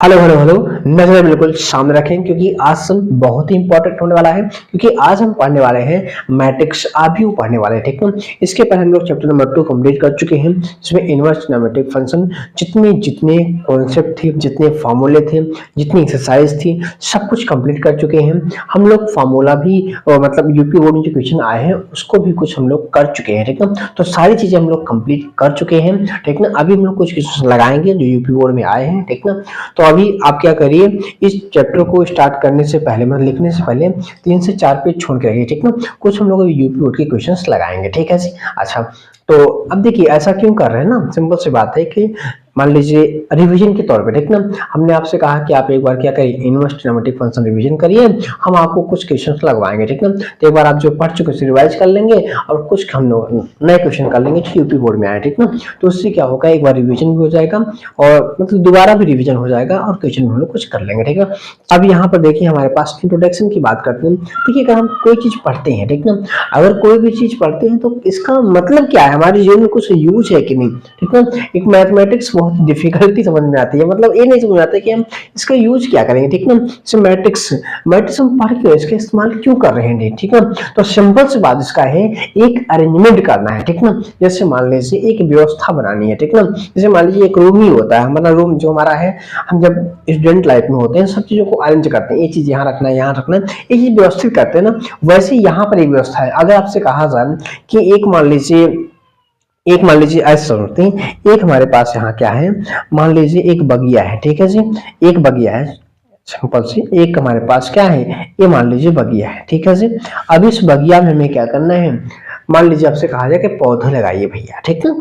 Hello hello hello. नजर बिल्कुल सामने रखें क्योंकि आज सम बहुत ही इंपॉर्टेंट होने वाला है। क्योंकि आज हम पढ़ने वाले हैं मैट्रिक्स आव्यूह पढ़ने वाले हैं, ठीक है। इसके पहले हम लोग चैप्टर नंबर 2 कंप्लीट कर चुके हैं, जिसमें इनवर्स ट्रिग्नोमेट्रिक फंक्शन जितने जितने कॉन्सेप्ट थे, जितने फार्मूले थे, जितनी एक्सरसाइज थी, सब कुछ कंप्लीट कर चुके हैं। हम लोग फार्मूला भी मतलब यूपी बोर्ड में जो क्वेश्चन आए हैं उसको भी कुछ हम लोग कर चुके हैं, ठीक है। तो सारी चीजें हम लोग कंप्लीट कर चुके हैं, ठीक है। अभी हम लोग कुछ क्वेश्चन लगाएंगे जो यूपी बोर्ड में आए हैं, ठीक ना। तो अभी आप क्या करिए, इस चैप्टर को स्टार्ट करने से पहले मतलब लिखने से पहले 3 से 4 पेज छोड़ के रखिए, ठीक ना। कुछ हम लोग यूपी बोर्ड के क्वेश्चंस लगाएंगे, ठीक है जी। अच्छा, तो अब देखिए ऐसा क्यों कर रहे हैं ना, सिंपल सी बात है कि मान लीजिए रिवीजन के तौर पे, ठीक ना। हमने आपसे कहा कि आप एक बार क्या करिए, इनवर्स ट्रिग्नोमेट्रिक फंक्शन रिवीजन करिए। हम आपको कुछ क्वेश्चंस लगवाएंगे, ठीक ना। तो एक बार आप जो पढ़ चुके उसे रिवाइज कर लेंगे और कुछ हम लोग नए क्वेश्चन कर लेंगे जो यूपी बोर्ड में आए, ठीक ना। तो उससे क्या होगा, एक बार रिवीजन भी हो जाएगा और मतलब दोबारा भी रिवीजन हो जाएगा और क्वेश्चन हम लोग कुछ कर लेंगे, ठीक है। अब यहाँ पर देखिए हमारे पास इंट्रोडक्शन की बात करते हैं। देखिए अगर हम कोई चीज पढ़ते हैं, ठीक ना, अगर कोई भी चीज पढ़ते हैं तो इसका मतलब क्या है, हमारे जीवन में कुछ यूज है कि नहीं, ठीक है। एक मैथमेटिक्स बहुत डिफिकल्टी समझ में आती है, मतलब ये नहीं समझ आता कि हम इसका यूज क्या करेंगे, ठीक ना। जैसे मैट्रिक्स मैट्रिक्स हम पढ़ क्यों, इसका इस्तेमाल क्यों कर रहे हैं, ठीक है। तो सिंपल सी बात इसका है, एक अरेंजमेंट करना है, ठीक ना। जैसे मान लीजिए एक व्यवस्था बनानी है, ठीक ना। जैसे मान लीजिए एक रूम ही होता है, हमारा रूम जो हमारा है, हम जब स्टूडेंट लाइफ में होते हैं सब चीजों को अरेंज करते हैं, ये चीज यहाँ रखना है, यहाँ रखना है, ये चीज व्यवस्थित करते हैं ना। वैसे यहाँ पर एक व्यवस्था है। अगर आपसे कहा जाए कि एक मान लीजिए ऐसे समझते हैं, एक हमारे पास यहाँ क्या है, मान लीजिए एक बगिया है, ठीक है जी। एक बगिया है, सिंपल सी एक हमारे पास क्या है, ये मान लीजिए बगिया है, ठीक है जी। अब इस बगिया में हमें क्या करना है, मान लीजिए आपसे कहा जाए कि पौधे लगाइए भैया, ठीक है।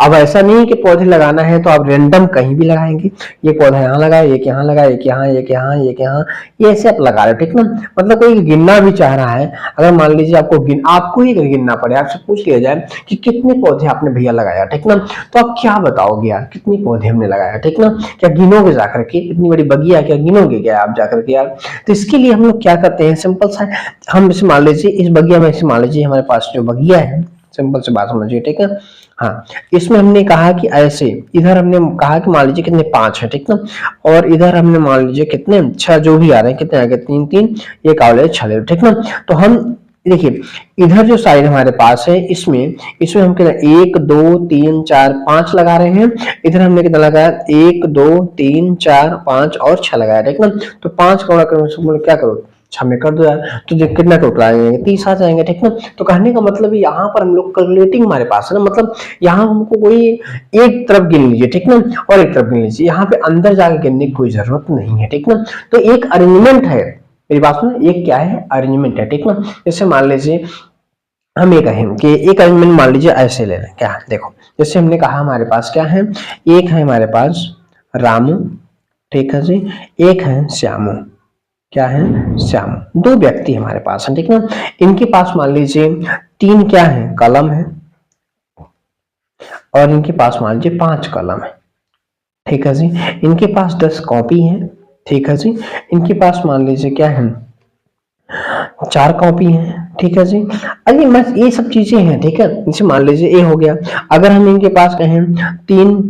अब ऐसा नहीं है कि पौधे लगाना है तो आप रैंडम कहीं भी लगाएंगे, ये पौधा यहाँ लगाए, एक यहाँ लगाए, एक यहाँ, एक यहाँ, एक यहाँ, ये ऐसे आप लगा रहे हो, ठीक ना। मतलब कोई गिनना भी चाह रहा है, अगर मान लीजिए आपको ही अगर गिनना पड़े, आपसे पूछ लिया जाए कि कितने पौधे आपने भैया लगाया, ठीक ना, तो आप क्या बताओगे यार, कितने पौधे हमने लगाया, ठीक ना। क्या गिनोगे जाकर के, इतनी बड़ी बगिया क्या गिनोगे क्या आप जाकर के यार। तो इसके लिए हम लोग क्या करते हैं, सिंपल सा, हम इसे मान लीजिए इस बगिया में से मान लीजिए हमारे पास जो बगिया है, सिंपल से बात समझिए, ठीक है। हाँ, इसमें हमने कहा कि ऐसे, इधर हमने कहा कि मान लीजिए कितने 5 है, ठीक ना। और इधर हमने मान लीजिए कितने 6, जो भी आ रहे हैं, कितने आ गए 3 3, ये का 6 ले, ठीक ना। तो हम देखिए इधर जो साइड हमारे पास है, इसमें इसमें हम कितना 1 2 3 4 5 लगा रहे हैं। इधर हमने कितना लगाया 1 2 3 4 5 और 6 लगाया, ठीक ना। तो 5 का क्या करो 6 में कर दो यार, तो देख कितना टोटल आ जाएंगे 30 आ जाएंगे, ठीक ना। तो कहने का मतलब यहाँ पर हम लोग कैलकुलेटिंग हमारे पास है ना, मतलब यहाँ हमको कोई एक तरफ गिन लीजिए, ठीक ना, और एक तरफ गिन लीजिए, यहाँ पे अंदर जाके गिनने की कोई जरूरत नहीं है, ठीक ना। तो एक अरेंजमेंट है, मेरी बात सुनो, एक क्या है अरेंजमेंट है, ठीक ना। जैसे मान लीजिए हम ये कहें कि एक अरेंजमेंट मान लीजिए ऐसे ले लें, क्या है देखो, जैसे हमने कहा हमारे पास क्या है, एक है हमारे पास रामू, ठीक है जी, एक है श्यामू, क्या है श्याम, दो व्यक्ति हमारे पास है, ठीक ना। इनके पास मान लीजिए 3 क्या है कलम है और इनके पास मान लीजिए 5 कलम है, ठीक है जी। इनके पास 10 कॉपी है, ठीक है जी। इनके पास मान लीजिए क्या है 4 कॉपी है, ठीक है जी। अरे बस ये सब चीजें हैं, ठीक है। जैसे मान लीजिए ये हो गया। अगर हम इनके पास कहें 3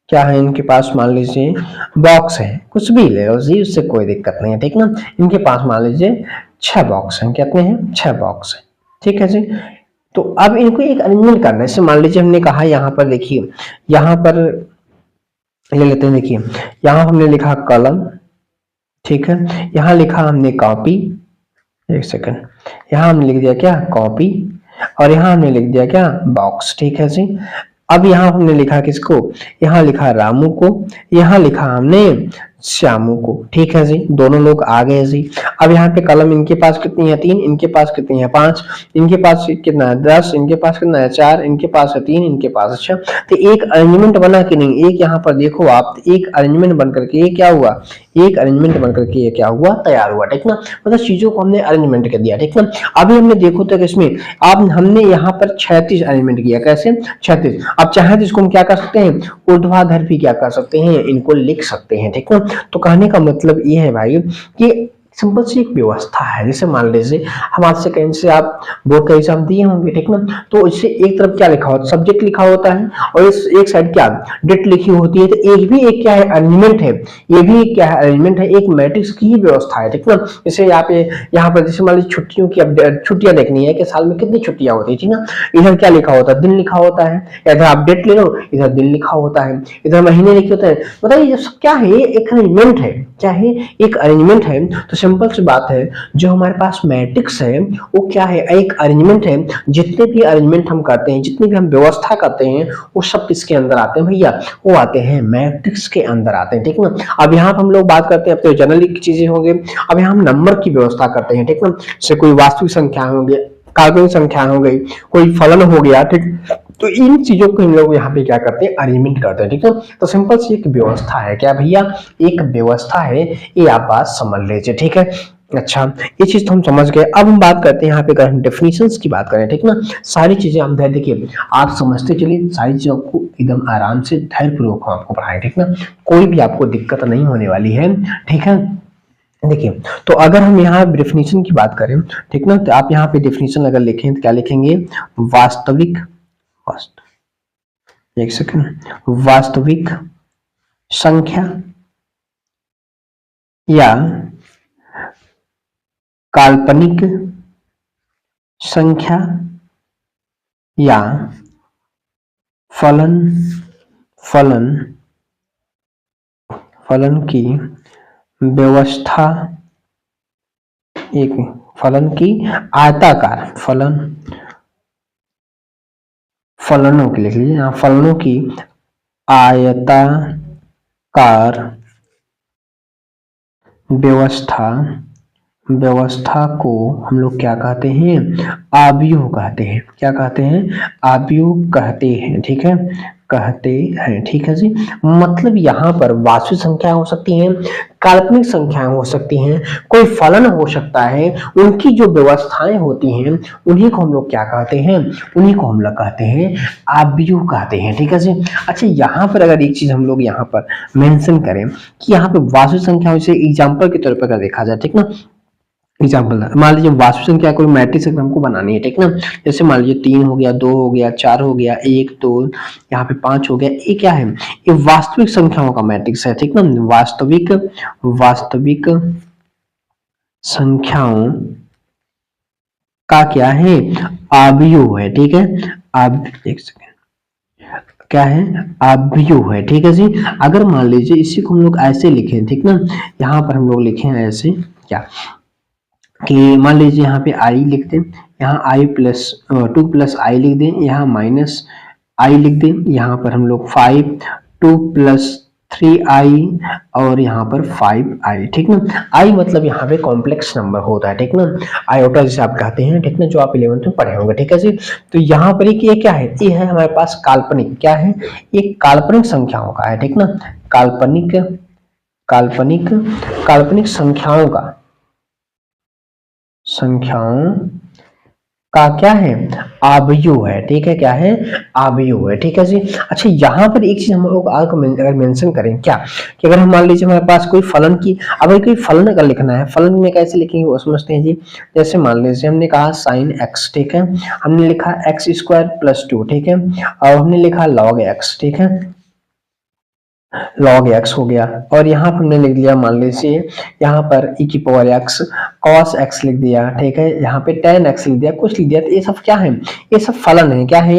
क्या है, इनके पास मान लीजिए बॉक्स है, कुछ भी ले लो जी, उससे कोई दिक्कत नहीं है, ठीक ना। इनके पास मान लीजिए 6 बॉक्स हैं, कितने हैं 6 बॉक्स है, ठीक है जी। तो अब इनको एक अरेंजमेंट करना है। जैसे मान लीजिए हमने कहा यहाँ पर देखिए, यहाँ पर ले लेते हैं, देखिए यहाँ हमने लिखा कलम, ठीक है। यहाँ लिखा हमने कॉपी, एक सेकंड, यहाँ हमने लिख दिया क्या कॉपी, और यहाँ हमने लिख दिया क्या बॉक्स, ठीक है जी। अब यहाँ हमने लिखा किसको, यहाँ लिखा रामू को, यहाँ लिखा हमने श्यामू को, ठीक है जी। दोनों लोग आ गए जी। अब यहाँ पे कलम इनके पास कितनी है 3, इनके पास कितनी है 5, इनके पास कितना है 10, इनके पास कितना है 4, इनके पास है 3, इनके पास है 6। तो एक अरेंजमेंट बना कि नहीं, एक यहाँ पर देखो आप, एक अरेंजमेंट बन करके ये क्या हुआ, एक अरेंजमेंट बन करके ये क्या हुआ तैयार हुआ, ठीक ना। मतलब चीजों को हमने अरेंजमेंट कर दिया, ठीक ना। अभी हमने देखो तक इसमें अब हमने यहाँ पर 36 अरेंजमेंट किया, कैसे 36। अब चाहे तो इसको हम क्या कर सकते हैं, ऊर्ध्वाधर भी क्या कर सकते हैं, इनको लिख सकते हैं, ठीक ना। तो कहने का मतलब ये है भाई कि सिंपल सी एक व्यवस्था है। जैसे मान लीजिए हम आपसे कहीं से आप बोर्ड का एग्जाम दिए होंगे, ठीक ना, तो इससे एक तरफ क्या लिखा होता है, सब्जेक्ट लिखा होता है, और इस एक साइड क्या डेट लिखी होती है। तो एक भी एक क्या है, अरेंजमेंट है, ये भी एक क्या है, अरेंजमेंट है, एक मैट्रिक्स की ही व्यवस्था है, ठीक ना। जैसे यहाँ पर जैसे मान लीजिए छुट्टियों की छुट्टियां देखनी है कि साल में कितनी छुट्टियां होती है, ठीक ना। इधर क्या लिखा होता है, दिन लिखा होता है, या इधर आप डेट ले लो, इधर दिन लिखा होता है, इधर महीने लिखे होते हैं। बताइए ये सब क्या है, एक अरेंजमेंट है, क्या है, एक अरेंजमेंट है। तो सिंपल सी बात है, जो हमारे पास मैट्रिक्स है वो क्या है, एक अरेंजमेंट है। जितने भी अरेंजमेंट हम करते हैं, जितनी भी हम व्यवस्था करते हैं, वो सब किसके अंदर आते हैं भैया, वो आते हैं मैट्रिक्स के अंदर आते हैं, ठीक ना। अब यहाँ पर हम लोग बात करते हैं, अब तो जनरली की चीजें होंगे, अब यहाँ हम नंबर की व्यवस्था करते हैं, ठीक ना। जैसे कोई वास्तविक संख्या हो गई, काल्पनिक संख्या हो गई, कोई फलन हो गया, ठीक। तो इन चीजों को हम लोग यहाँ पे क्या करते हैं, अरेंजमेंट करते हैं, ठीक है। तो सिंपल सी एक व्यवस्था है, क्या भैया, एक व्यवस्था है, ये आप बात समझ लीजिए, ठीक है। अच्छा, ये चीज तो हम समझ गए। अब हम बात करते हैं यहाँ पे, अगर हम डेफिनेशंस की बात करें, ठीक ना, सारी चीजें हम देखिए आप समझते चलिए, सारी चीजों को एकदम आराम से धैर्यपूर्वक आपको पढ़ाएं, ठीक ना, कोई भी आपको दिक्कत नहीं होने वाली है, ठीक है। देखिए, तो अगर हम यहाँ डेफिनेशन की बात करें, ठीक ना, तो आप यहाँ पे डेफिनेशन अगर लिखें तो क्या लिखेंगे, वास्तविक, एक सेकंड, वास्तविक संख्या या काल्पनिक संख्या या फलन फलन फलन की व्यवस्था, एक फलन की आयताकार फलन, फलनों की लिख लीजिए, फलनों की आयताकार व्यवस्था को हम लोग क्या कहते हैं, आव्यूह कहते हैं। क्या कहते हैं, आव्यूह कहते हैं, ठीक है, कहते हैं, ठीक है जी। मतलब यहाँ पर वास्तविक संख्या हो सकती हैं, काल्पनिक संख्याएं हो सकती हैं, कोई फलन हो सकता है, उनकी जो व्यवस्थाएं होती हैं उन्हीं को हम लोग क्या कहते हैं, उन्हीं को हम लोग कहते हैं आव्यूह कहते हैं, ठीक है जी। अच्छा, यहाँ पर अगर एक चीज हम लोग यहाँ पर मेंशन करें कि यहाँ पे वास्तविक संख्या से एग्जाम्पल के तौर पर अगर देखा जाए, ठीक ना, एग्जाम्पल मान लीजिए वास्तविक संख्या कोई मैट्रिक्स हमको बनानी है, ठीक ना। जैसे मान लीजिए 3 हो गया, 2 हो गया, 4 हो गया, 1 2 यहाँ पे 5 हो गया, ये क्या है, ये वास्तविक संख्याओं का मैट्रिक्स है, ठीक ना। वास्तविक संख्याओं का क्या है, आव्यूह है, ठीक है। अब एक सेकेंड, क्या है, आव्यूह है, ठीक है जी। अगर मान लीजिए इसी को हम लोग ऐसे लिखें, ठीक ना, यहाँ पर हम लोग लिखें ऐसे, क्या कि मान लीजिए यहाँ पे आई लिख दें, यहाँ आई प्लस 2 प्लस आई लिख दें, यहाँ माइनस आई लिख दें, यहाँ पर हम लोग 5 2 प्लस 3i और यहाँ पर 5i, ठीक ना। आई मतलब यहाँ पे कॉम्प्लेक्स नंबर होता है, ठीक ना, आयोटा जिसे आप कहते हैं, ठीक ना, जो आप 11th में पढ़े होंगे, ठीक है जी। तो यहाँ पर ये क्या है, ये है हमारे पास काल्पनिक, क्या है, ये काल्पनिक संख्याओं का है, ठीक ना, काल्पनिक काल्पनिक काल्पनिक संख्याओं का क्या है, आव्यूह है, ठीक है, क्या है, आव्यूह है, ठीक है जी। अच्छा, यहाँ पर एक चीज हम लोग अगर मेंशन करें, क्या कि अगर हम मान लीजिए हमारे पास कोई फलन की, अब कोई फलन अगर लिखना है, फलन में कैसे लिखेंगे वो समझते हैं जी। जैसे मान लीजिए हमने कहा साइन x, ठीक है, हमने लिखा x² + 2, ठीक है, और हमने लिखा log x, ठीक है, log x हो गया, और यहाँ पर हमने लिख दिया, मान लीजिए यहाँ पर e⁻x cos x लिख दिया, ठीक है, यहाँ पे tan x लिख दिया, कुछ लिख दिया। तो ये सब क्या है, ये सब फलन है, क्या है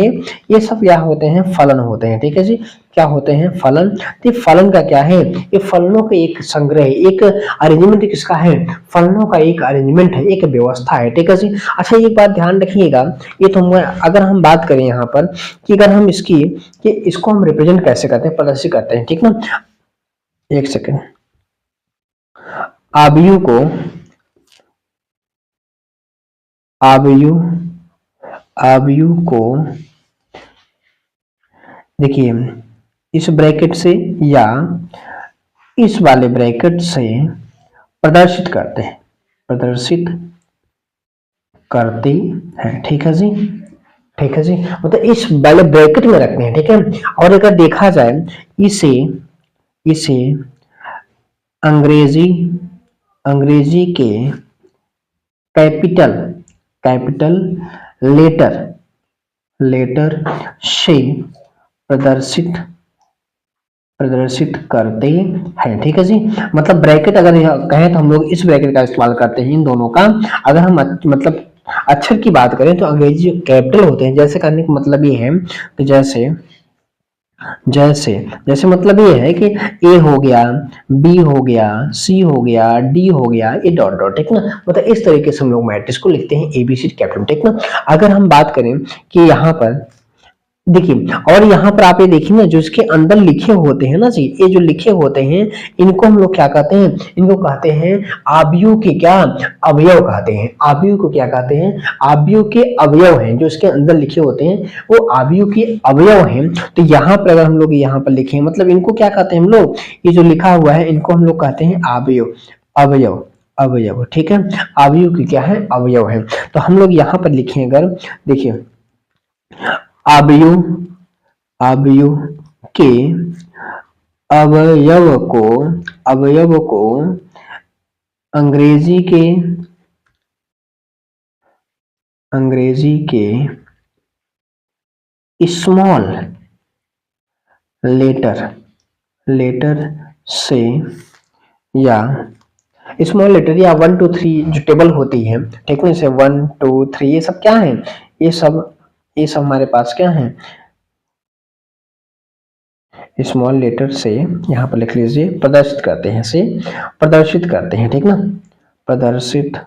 ये सब क्या होते हैं, फलन होते हैं, ठीक है जी, क्या होते हैं, फलन। तो फलन का क्या है, ये फलनों का एक संग्रह, एक अरेंजमेंट किसका है, फलनों का एक अरेंजमेंट है, एक व्यवस्था है, ठीक है जी। अच्छा, एक बात ध्यान रखिएगा, ये तो अगर हम बात करें यहाँ पर कि अगर हम इसको हम रिप्रेजेंट कैसे करते हैं, प्रदर्शित करते हैं, ठीक ना। एक सेकेंड, आव्यूह को देखिए इस ब्रैकेट से या इस वाले ब्रैकेट से प्रदर्शित करते हैं, ठीक है जी, ठीक है जी, मतलब इस वाले ब्रैकेट में रखते हैं, ठीक है। और अगर देखा जाए इसे अंग्रेजी अंग्रेजी के कैपिटल कैपिटल लेटर लेटर से प्रदर्शित प्रदर्शित करते हैं। ठीक है जी, मतलब ब्रैकेट अगर कहें तो हम लोग इस ब्रैकेट का इस्तेमाल करते हैं इन दोनों का। अगर हम मतलब अक्षर की बात करें तो अंग्रेजी कैपिटल होते हैं। जैसे करने का मतलब ये है कि जैसे जैसे जैसे मतलब ये है कि ए हो गया, बी हो गया, सी हो गया, डी हो गया, ये डॉट डॉट, ठीक ना। मतलब इस तरीके से हम लोग मैट्रिक्स को लिखते हैं एबीसी कैपिटल, ठीक ना। अगर हम बात करें कि यहाँ पर देखिए, और यहाँ पर आप ये देखिए ना, जो इसके अंदर लिखे होते हैं ना जी, ये जो लिखे होते हैं इनको हम लोग क्या कहते हैं, इनको कहते हैं आव्यूह के क्या अवयव कहते हैं। आव्यूह को क्या कहते हैं, आव्यूह के अवयव हैं। जो इसके अंदर लिखे होते हैं वो आव्यूह के अवयव हैं। तो यहाँ पर अगर हम लोग यहाँ पर लिखे मतलब इनको क्या कहते हैं हम लोग, ये जो लिखा हुआ है इनको हम लोग कहते हैं अवयव अवयव अवयव, ठीक है। आव्यूह के क्या है अवयव है। तो हम लोग यहाँ पर लिखे अगर देखिए आव्यूह आव्यूह के अवयव को अंग्रेजी के स्मॉल लेटर से या स्मॉल लेटर या 1 2 3 जो टेबल होती है, ठीक है, जैसे 1 2 3 ये सब क्या है, ये सब हमारे पास क्या है स्मॉल लेटर से, यहाँ पर लिख लीजिए प्रदर्शित करते हैं, ठीक ना, प्रदर्शित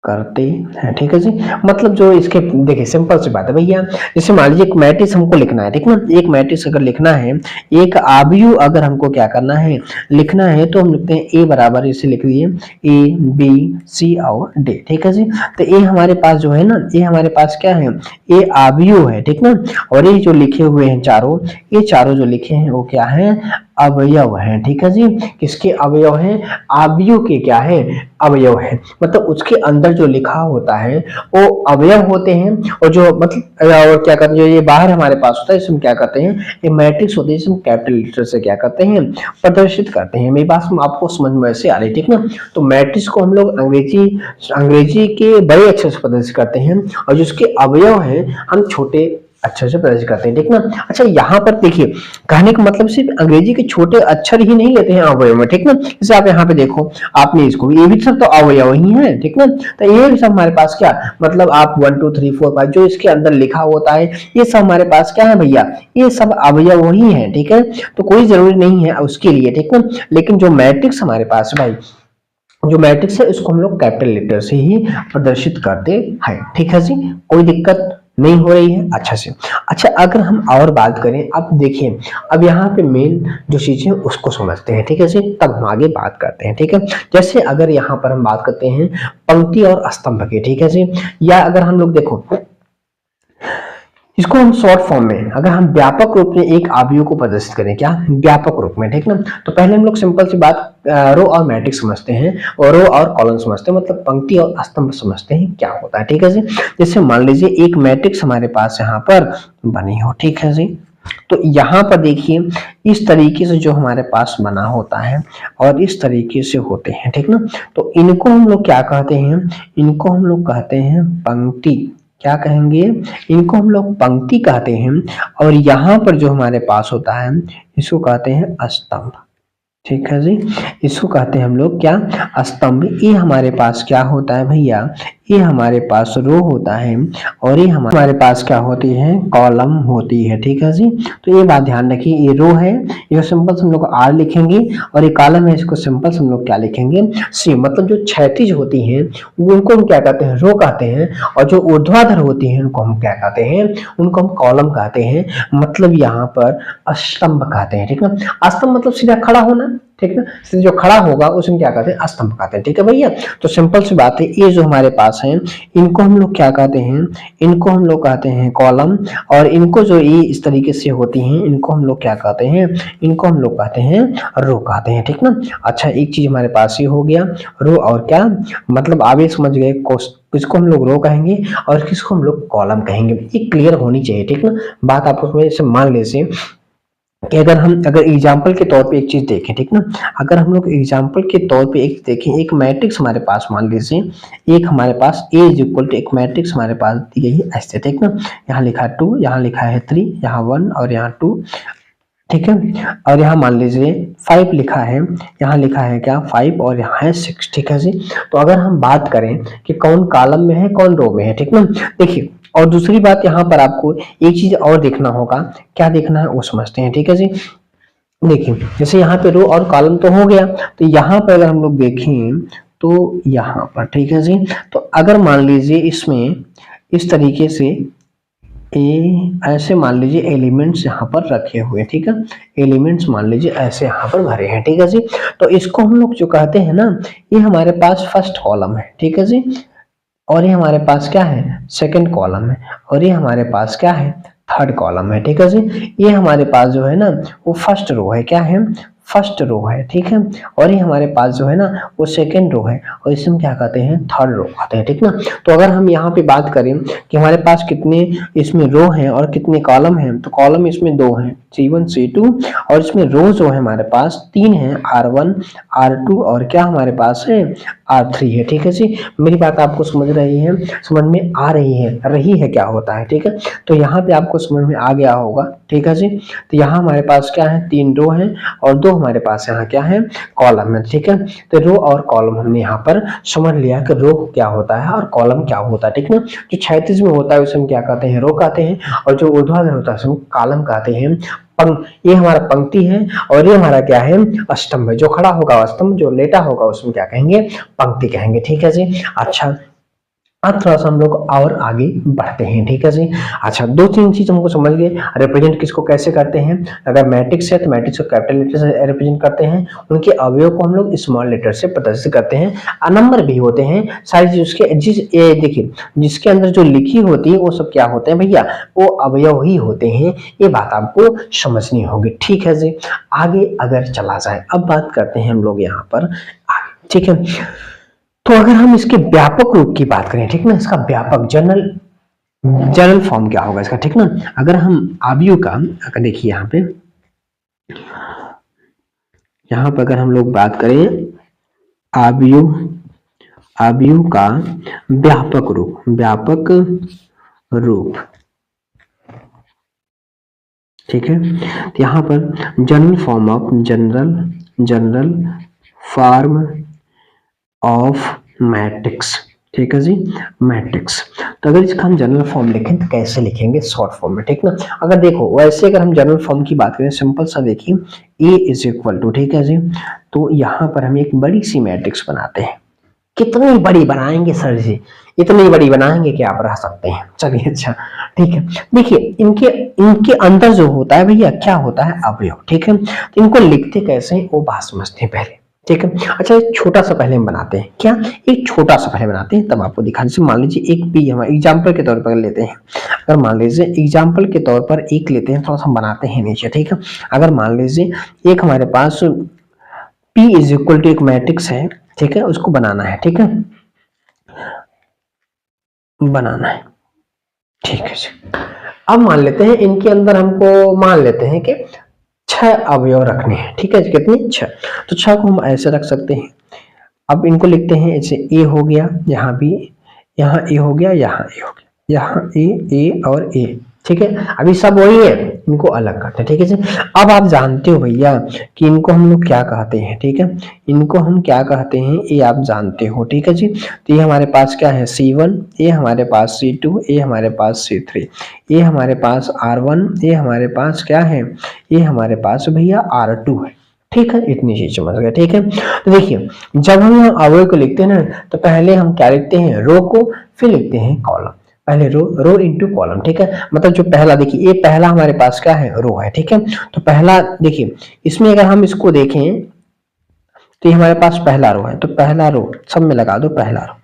करते हैं, ठीक है जी। मतलब जो इसके देखिए सिंपल सी बात है भैया, जैसे मान लीजिए एक मैट्रिक्स हमको लिखना है, ठीक ना। एक मैट्रिक्स अगर लिखना है, एक आव्यूह अगर हमको क्या करना है लिखना है, तो हम लिखते हैं ए बराबर, इसे लिख दिए ए बी सी और डी, ठीक है जी। तो ए हमारे पास जो है ना, ये हमारे पास क्या है, ये आव्यूह है, ठीक ना। और ये जो लिखे हुए हैं चारों, ये चारों जो लिखे हैं वो क्या है अवयव है, ठीक है जी। किसके अवयव हैं, आव्यूह के क्या है अवयव है। मतलब उसके अंदर जो लिखा होता है वो अवयव होते हैं, और जो मतलब और क्या करते हैं जो ये बाहर हमारे पास होता है इसमें क्या करते हैं, ये मैट्रिक्स होते हैं, इसमें कैपिटल लेटर से क्या करते हैं प्रदर्शित करते हैं। मेरी बात आपको समझ में ऐसे आ रही है, ठीक ना। तो मैट्रिक्स को हम लोग अंग्रेजी के बड़े अक्षर से प्रदर्शित करते हैं, और जिसके अवयव हैं हम छोटे अक्षर से प्रदर्शित करते हैं, ठीक ना। अच्छा यहाँ पर देखिए, कहने का मतलब सिर्फ अंग्रेजी के छोटे अक्षर ही नहीं लेते हैं अवयव में, ठीक ना। जैसे आप यहाँ पे देखो, आपने इसको ये भी सब तो अवयव ही है, ठीक ना। तो ये भी सब हमारे पास क्या मतलब आप 1 2 3 4 5 जो इसके अंदर लिखा होता है ये सब हमारे पास क्या है भैया, ये सब अवयव ही है, ठीक है। तो कोई जरूरी नहीं है उसके लिए, ठीक ना। लेकिन जो मैट्रिक्स हमारे पास है भाई, जो मैट्रिक्स है इसको हम लोग कैपिटल लेटर से ही प्रदर्शित करते हैं, ठीक है जी। कोई दिक्कत नहीं हो रही है अच्छा से। अच्छा अगर हम और बात करें, अब देखिए अब यहाँ पे मेन जो चीजें उसको समझते हैं, ठीक है जी, तब हम आगे बात करते हैं, ठीक है। जैसे अगर यहाँ पर हम बात करते हैं पंक्ति और स्तंभ की, ठीक है जी, या अगर हम लोग देखो इसको हम शॉर्ट फॉर्म में अगर हम व्यापक रूप में एक आव्यूह को प्रदर्शित करें, क्या व्यापक रूप में, ठीक ना। तो पहले हम लोग सिंपल सी बात रो और मैट्रिक्स समझते हैं, और रो और कॉलम समझते हैं, मतलब पंक्ति और स्तंभ समझते हैं क्या होता है, ठीक है जी। जैसे मान लीजिए एक मैट्रिक्स हमारे पास यहाँ पर बनी हो, ठीक है जी। तो यहाँ पर देखिए इस तरीके से जो हमारे पास बना होता है और इस तरीके से होते हैं, ठीक ना। तो इनको हम लोग क्या कहते हैं, इनको हम लोग कहते हैं पंक्ति, क्या कहेंगे, इनको हम लोग पंक्ति कहते हैं। और यहाँ पर जो हमारे पास होता है इसको कहते हैं स्तंभ, ठीक है जी। इसको कहते हैं हम लोग क्या स्तंभ। ये हमारे पास क्या होता है भैया, ये हमारे पास रो होता है, और ये हमारे पास क्या होती है कॉलम होती है, ठीक है जी। तो ये बात ध्यान रखिए, ये रो है, ये सिंपल से हम लोग आर लिखेंगे, और ये कॉलम है, इसको सिंपल से हम लोग क्या लिखेंगे सी। मतलब जो क्षैतिज होती हैं उनको हम क्या कहते हैं रो कहते हैं, और जो ऊर्ध्वाधर होती हैं उनको हम क्या कहते हैं, उनको हम कॉलम कहते हैं, मतलब यहाँ पर स्तंभ कहते हैं, ठीक है। स्तंभ मतलब सीधा खड़ा होना, ठीक है, जो खड़ा होगा उसमें क्या कहते हैं स्तंभ कहते हैं, ठीक है भैया। तो सिंपल सी बात है, ये जो हमारे पास है इनको हम लोग क्या कहते हैं, इनको हम लोग कहते हैं कॉलम, और इनको जो ये इस तरीके से होती हैं इनको हम लोग क्या कहते हैं, इनको हम लोग कहते हैं रो कहते हैं, ठीक ना। अच्छा एक चीज हमारे पास ये हो गया रो, और क्या मतलब आप ये समझ गए किसको हम लोग रो कहेंगे और किसको हम लोग कॉलम कहेंगे, ये क्लियर होनी चाहिए, ठीक ना। बात आपको मान लीजिए कि अगर एग्जाम्पल के तौर पे एक चीज देखें, ठीक ना, अगर हम लोग एग्जाम्पल के तौर पे एक देखें, एक मैट्रिक्स हमारे पास मान लीजिए, एक हमारे पास A इज इक्वल टू एक मैट्रिक्स हमारे पास दी गई है ऐसे, ठीक ना, यहाँ लिखा है 2, यहाँ लिखा है 3, यहाँ 1 और यहाँ 2, ठीक है, और यहाँ मान लीजिए 5 लिखा है, यहाँ लिखा है क्या 5 और यहाँ है 6, ठीक है जी। तो अगर हम बात करें कि कौन कॉलम में है कौन रो में है, ठीक ना, देखिए, और दूसरी बात यहाँ पर आपको एक चीज और देखना होगा, क्या देखना है वो समझते हैं, ठीक है जी। देखिए जैसे यहाँ पे रो और कॉलम तो हो गया, तो यहाँ पर अगर हम लोग देखें तो यहाँ पर, ठीक है जी, तो अगर मान लीजिए इसमें इस तरीके से ऐसे मान लीजिए एलिमेंट्स यहाँ पर रखे हुए हैं, ठीक है, एलिमेंट्स मान लीजिए ऐसे यहाँ पर भरे हैं, ठीक है जी। तो इसको हम लोग जो कहते हैं ना, ये हमारे पास फर्स्ट कॉलम है, ठीक है जी, और ये हमारे पास क्या है सेकंड कॉलम है, और ये हमारे पास क्या है थर्ड कॉलम है, ठीक है जी। ये हमारे पास जो है ना वो फर्स्ट रो है, क्या है फर्स्ट रो है, ठीक है, और ये हमारे पास जो है ना वो सेकंड रो है, और इसे हम क्या कहते हैं थर्ड रो कहते हैं, ठीक ना। तो अगर हम यहाँ पे बात करें कि हमारे पास कितने इसमें रो हैं और कितने कॉलम हैं, तो कॉलम इसमें 2 हैं, C1 C2, और इसमें रो जो है हमारे पास 3 है, R1 R2 और क्या हमारे पास है R3 है, ठीक है जी। मेरी बात आपको समझ रही है, समझ में आ रही है क्या होता है, ठीक है। तो यहाँ पे आपको समझ में आ गया होगा, ठीक है जी। तो यहाँ हमारे पास क्या है 3 रो हैं और 2 हमारे पास यहाँ क्या है कॉलम है, ठीक है। तो रो और कॉलम हमने यहाँ पर समझ लिया कि रो क्या होता है और कॉलम क्या होता है, ठीक ना। जो क्षैतिज में होता है उसे हम क्या कहते हैं रो कहते हैं, और जो ऊर्ध्वाधर होता है उसे हम कॉलम कहते हैं। ये हमारा पंक्ति है और ये हमारा क्या है स्तंभ है, जो खड़ा होगा स्तंभ, जो लेटा होगा उसमें क्या कहेंगे पंक्ति कहेंगे, ठीक है जी। अच्छा अब थोड़ा सा हम लोग और आगे बढ़ते हैं, ठीक है जी। अच्छा 2-3 चीज हमको समझ गए, रिप्रेजेंट किसको कैसे करते हैं, अगर मैट्रिक्स है तो मैट्रिक्स को कैपिटल लेटर से रिप्रेजेंट करते हैं, उनके अवयव को हम लोग स्मॉल लेटर से प्रदर्शित करते हैं, नंबर भी होते हैं सारी चीज उसके देखिए जिसके अंदर जो लिखी होती है वो सब क्या होते हैं भैया, वो अवयव ही होते हैं, ये बात आपको समझनी होगी, ठीक है जी। आगे अगर चला जाए, अब बात करते हैं हम लोग यहाँ पर आगे, ठीक है। तो अगर हम इसके व्यापक रूप की बात करें, ठीक ना, इसका व्यापक जनरल फॉर्म क्या होगा इसका, ठीक ना। अगर हम आयु का अगर देखिए यहाँ पे अगर हम लोग बात करें आयु का व्यापक रूप, ठीक है। तो यहाँ पर जनरल फॉर्म ऑफ मैट्रिक्स, ठीक है जी, मैट्रिक्स। तो अगर इसका हम जनरल फॉर्म लिखें तो कैसे लिखेंगे शॉर्ट फॉर्म में, ठीक ना। अगर देखो वैसे अगर हम जनरल फॉर्म की बात करें सिंपल सा देखिए A इज इक्वल टू, ठीक है जी, तो यहाँ पर हम एक बड़ी सी मैट्रिक्स बनाते हैं। कितनी बड़ी बनाएंगे सर जी, इतनी बड़ी बनाएंगे कि आप रह सकते हैं, चलिए अच्छा ठीक है। देखिए इनके अंदर जो होता है भैया क्या होता है अवयव, ठीक है। तो इनको लिखते कैसे वो बात समझते हैं पहले, ठीक है। अच्छा एक छोटा सा पहले हम बनाते हैं, क्या एक छोटा सा पहले बनाते हैं तब आपको दिखाने से, मान लीजिए एक पी हम एग्जाम्पल के तौर पर लेते हैं, अगर मान लीजिए एग्जाम्पल के तौर पर एक लेते हैं, थोड़ा सा हम बनाते हैं नीचे, ठीक है। अगर मान लीजिए एक हमारे पास P इज इक्वल टू एक मैट्रिक्स है, ठीक है, उसको बनाना है, ठीक है, बनाना है, ठीक है जी। अब मान लेते हैं इनके अंदर हमको मान लेते हैं कि 6 अवयव रखने हैं, ठीक है, कितने 6, तो 6 को हम ऐसे रख सकते हैं। अब इनको लिखते हैं ऐसे, A हो गया, यहाँ भी, यहाँ A हो गया, यहाँ A हो गया, यहाँ A और A, ठीक है। अभी सब वही है, इनको अलग करते हैं, ठीक है जी। अब आप जानते हो भैया कि इनको हम लोग क्या कहते हैं, ठीक है, इनको हम क्या कहते हैं ये आप जानते हो, ठीक है जी। तो ये हमारे पास क्या है C1, ये हमारे पास C2, ये हमारे पास C3, ये हमारे पास R1, ये हमारे पास क्या है, ये हमारे पास भैया R2 है, ठीक है। इतनी चीज समझ गए, ठीक है। तो देखिए जब हम अवयव को लिखते हैं ना तो पहले हम क्या लिखते हैं रो को, फिर लिखते हैं कॉलम, पहले रो इनटू कॉलम, ठीक है। मतलब जो पहला देखिए ये पहला हमारे पास क्या है रो है, ठीक है। तो पहला देखिए इसमें अगर हम इसको देखें तो ये हमारे पास पहला रो है, तो पहला रो सब में लगा दो पहला रो,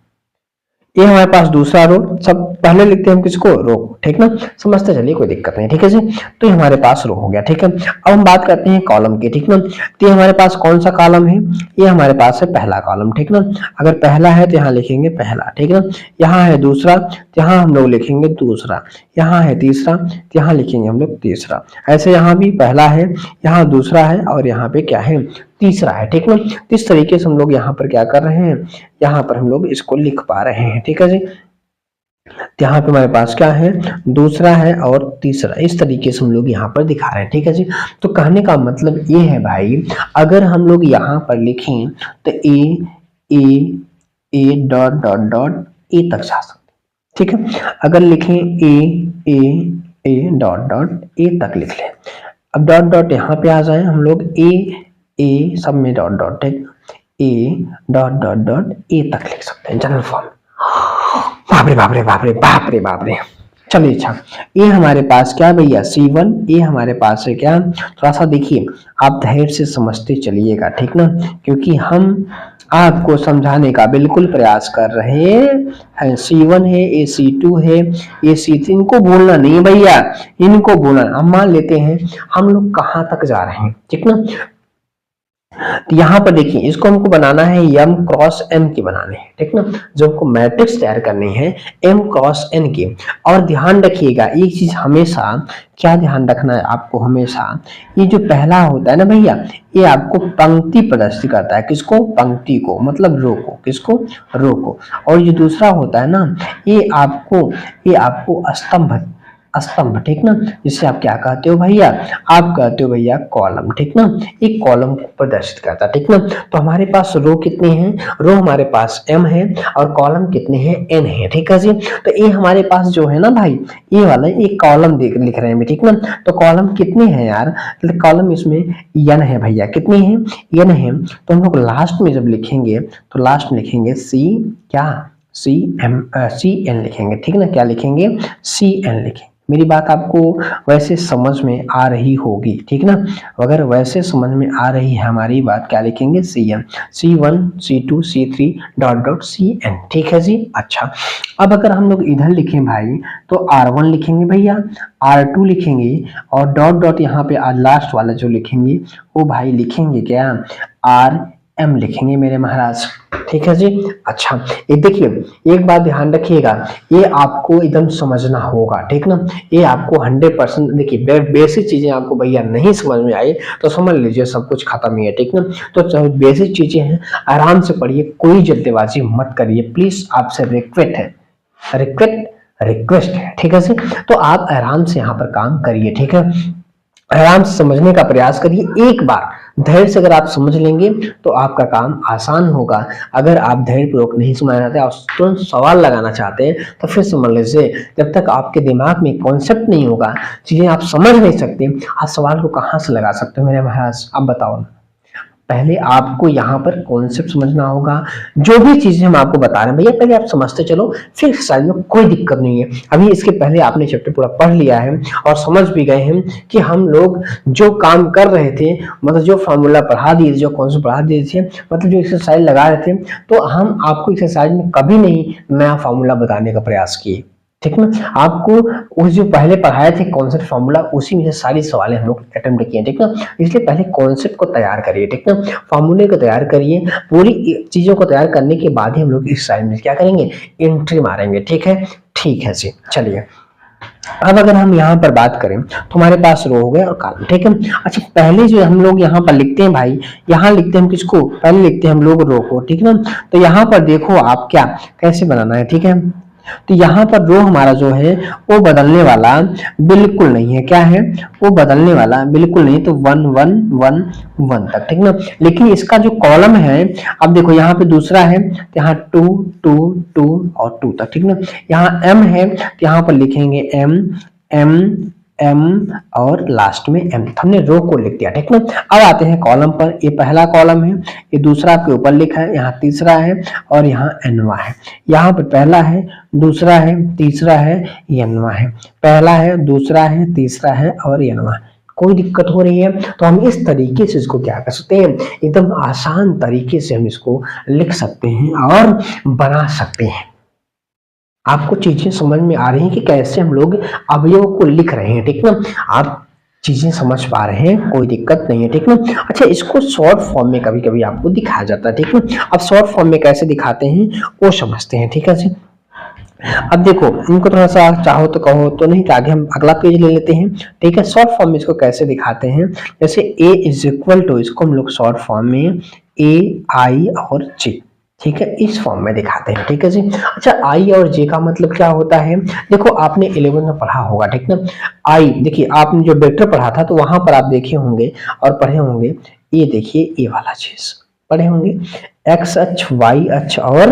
ये हमारे पास दूसरा रो, सब पहले लिखते हैं हम किसको, रो को, ठीक ना, समझते चलिए कोई दिक्कत नहीं, ठीक है जी। तो ये हमारे पास रो हो गया, ठीक है। अब हम बात करते हैं कॉलम की, ठीक ना। तो ये हमारे पास कौन सा कॉलम है, ये हमारे पास है पहला कॉलम, ठीक ना। अगर पहला है तो यहाँ लिखेंगे पहला, ठीक ना। यहाँ है दूसरा तो यहाँ हम लोग लिखेंगे दूसरा, यहाँ है तीसरा तो यहाँ लिखेंगे हम लोग तीसरा। ऐसे यहाँ भी पहला है, यहाँ दूसरा है और यहाँ पे क्या है, तीसरा है, ठीक ना। इस तरीके से हम लोग यहाँ पर क्या कर रहे हैं, यहाँ पर हम लोग इसको लिख पा रहे हैं, ठीक है जी। तो यहाँ पे हमारे पास क्या है, दूसरा है और तीसरा, इस तरीके से हम लोग यहाँ पर दिखा रहे हैं, ठीक है जी। तो कहने का मतलब ये है भाई, अगर हम लोग यहाँ पर लिखें तो ए डॉट डॉट डॉट ए तक जा सकते, ठीक है। अगर लिखें ए डॉट डॉट ए तक लिख लें। अब डॉट डॉट यहाँ पे आ जाए हम लोग, ए सब में डॉट डॉट, ठीक, ए डॉट डॉट डॉट ए तक लिख सकते हैं जनरल फॉर्म। बाप रे बाप रे बाप रे बाप रे बाप रे। चलिए अच्छा, ये हमारे पास क्या भैया C1, ये हमारे पास है क्या, थोड़ा सा देखिए आप धैर्य से समझते चलिएगा, ठीक ना, क्योंकि हम आपको समझाने का बिल्कुल प्रयास कर रहे हैं। C1 है, ये C2 है, ये C3, इनको बोलना नहीं भैया, इनको बोलना। हम मान लेते हैं हम लोग कहाँ तक जा रहे हैं, ठीक ना। तो यहाँ पर देखिए इसको हमको बनाना है m क्रॉस n के बनाने हैं, ठीक ना। जो हमको मैट्रिक्स तैयार करनी है m क्रॉस n के। और ध्यान रखिएगा एक चीज हमेशा, क्या ध्यान रखना है आपको हमेशा, ये जो पहला होता है ना भैया, ये आपको पंक्ति प्रदर्शित करता है, किसको, पंक्ति को, मतलब रो को, किसको, रो को। और ये दूसरा होता है ना, ये आपको स्तंभ, स्तंभ, ठीक ना, जिसे आप क्या कहते हो भैया, आप कहते हो भैया कॉलम, ठीक ना। एक कॉलम को प्रदर्शित करता है, ठीक ना। तो हमारे पास रो कितने हैं, रो हमारे पास m है और कॉलम कितने हैं, n है, ठीक है जी। तो ये हमारे पास जो है ना भाई, ये वाला एक कॉलम लिख रहे हैं, ठीक ना। तो कॉलम कितने हैं यार, कॉलम इसमें n है भैया, कितने हैं, n है। तो हम लोग लास्ट में जब लिखेंगे तो लास्ट में लिखेंगे सी एन लिखेंगे, ठीक ना, क्या लिखेंगे, CN लिखेंगे। मेरी बात आपको वैसे समझ में आ रही होगी, ठीक ना। अगर वैसे समझ में आ रही है हमारी बात, क्या लिखेंगे, CN, C1 C2 C3 dot dot CN, ठीक है जी। अच्छा, अब अगर हम लोग इधर लिखें भाई तो R1 लिखेंगे भैया, R2 लिखेंगे और डॉट डॉट यहाँ पे आज लास्ट वाला जो लिखेंगे वो भाई लिखेंगे क्या, RM लिखेंगे मेरे महाराज, ठीक है जी। अच्छा, ये देखिए एक बात ध्यान रखिएगा, ये आपको एकदम समझना होगा, ठीक ना। ये आपको 100%, देखिए बेसिक चीजें आपको भैया नहीं समझ में आई तो समझ लीजिए सब कुछ खत्म ही है, ठीक ना। तो बेसिक चीजें हैं, आराम से पढ़िए, कोई जल्दबाजी मत करिए प्लीज, आपसे रिक्वेस्ट है, ठीक है जी। तो आप आराम से यहाँ पर काम करिए, ठीक है, आराम से समझने का प्रयास करिए। एक बार धैर्य से अगर आप समझ लेंगे तो आपका काम आसान होगा। अगर आप धैर्यपूर्वक नहीं समझना चाहते, आप तुरंत सवाल लगाना चाहते हैं तो फिर समझ लीजिए, जब तक आपके दिमाग में कॉन्सेप्ट नहीं होगा, चीजें आप समझ नहीं सकते, आप सवाल को कहाँ से लगा सकते हो मेरे महाराज, आप बताओ ना। पहले आपको यहाँ पर कॉन्सेप्ट समझना होगा, जो भी चीजें हम आपको बता रहे हैं भैया पहले आप समझते चलो, फिर एक्सरसाइज में कोई दिक्कत नहीं है। अभी इसके पहले आपने चैप्टर पूरा पढ़ लिया है और समझ भी गए हैं कि हम लोग जो काम कर रहे थे, मतलब जो फॉर्मूला पढ़ा दिए थे, जो कॉन्सेप्ट पढ़ा दिए थे, मतलब जो एक्सरसाइज लगा रहे थे, तो हम आपको एक्सरसाइज में कभी नहीं नया फॉर्मूला बताने का प्रयास किए, ठीक ना। आपको उस जो पहले पढ़ाए थे कॉन्सेप्ट फॉर्मूला, उसी में से सारी सवालें हम लोग अटेम्प्ट किए, ठीक ना। इसलिए पहले कॉन्सेप्ट को तैयार करिए, ठीक ना, फॉर्मूले को तैयार करिए, पूरी चीजों को तैयार करने के बाद ही हम लोग इस साइड में क्या करेंगे, एंट्री मारेंगे, ठीक है जी। चलिए अब अगर हम यहाँ पर बात करें तो हमारे पास रो हो गया और कॉलम, ठीक है। अच्छा, पहले जो हम लोग यहाँ पर लिखते हैं भाई, यहाँ लिखते हैं हम किसको, पहले लिखते हैं हम लोग रो को, ठीक ना। तो यहाँ पर देखो आप क्या कैसे बनाना है, ठीक है। तो यहाँ पर रो हमारा जो है वो बदलने वाला बिल्कुल नहीं है, क्या है, वो बदलने वाला बिल्कुल नहीं, तो 1 1 1 1 तक, ठीक ना। लेकिन इसका जो कॉलम है, अब देखो यहाँ पे दूसरा है तो यहाँ 2 2 2 और 2 तक, ठीक ना। यहाँ m है तो यहाँ पर लिखेंगे m m m और लास्ट में m, हमने रो को लिख दिया, ठीक ना। अब आते हैं कॉलम पर, ये पहला कॉलम है, ये दूसरा आपके ऊपर लिखा है, यहाँ तीसरा है और यहाँ nवा है। यहाँ पर पहला है, दूसरा है, तीसरा है, nवा है, पहला है, दूसरा है, तीसरा है और nवा है। कोई दिक्कत हो रही है तो हम इस तरीके से इसको क्या कर सकते हैं, एकदम आसान तरीके से हम इसको लिख सकते हैं और बना सकते हैं। आपको चीजें समझ में आ रही हैं कि कैसे हम लोग अवयव को लिख रहे हैं, ठीक ना। आप चीजें समझ पा रहे हैं, कोई दिक्कत नहीं है, ठीक ना। अच्छा, इसको शॉर्ट फॉर्म में कभी कभी आपको दिखाया जाता है, ठीक ना। अब शॉर्ट फॉर्म में कैसे दिखाते हैं वो समझते हैं, ठीक है जी। अब देखो, इनको थोड़ा सा चाहो तो कहो तो नहीं, तो आगे हम अगला पेज ले लेते हैं, ठीक है। शॉर्ट फॉर्म में इसको कैसे दिखाते हैं, जैसे ए इज इक्वल टू, इसको हम लोग शॉर्ट फॉर्म में ए आई और जे, ठीक है, इस फॉर्म में दिखाते हैं, ठीक है जी। अच्छा, आई और जे का मतलब क्या होता है, देखो आपने 11 में पढ़ा होगा, ठीक ना। आई, देखिए आपने जो वेक्टर पढ़ा था तो वहां पर आप देखे होंगे और पढ़े होंगे, ये देखिए ये वाला चीज पढ़े होंगे, एक्स अक्ष, वाई अक्ष और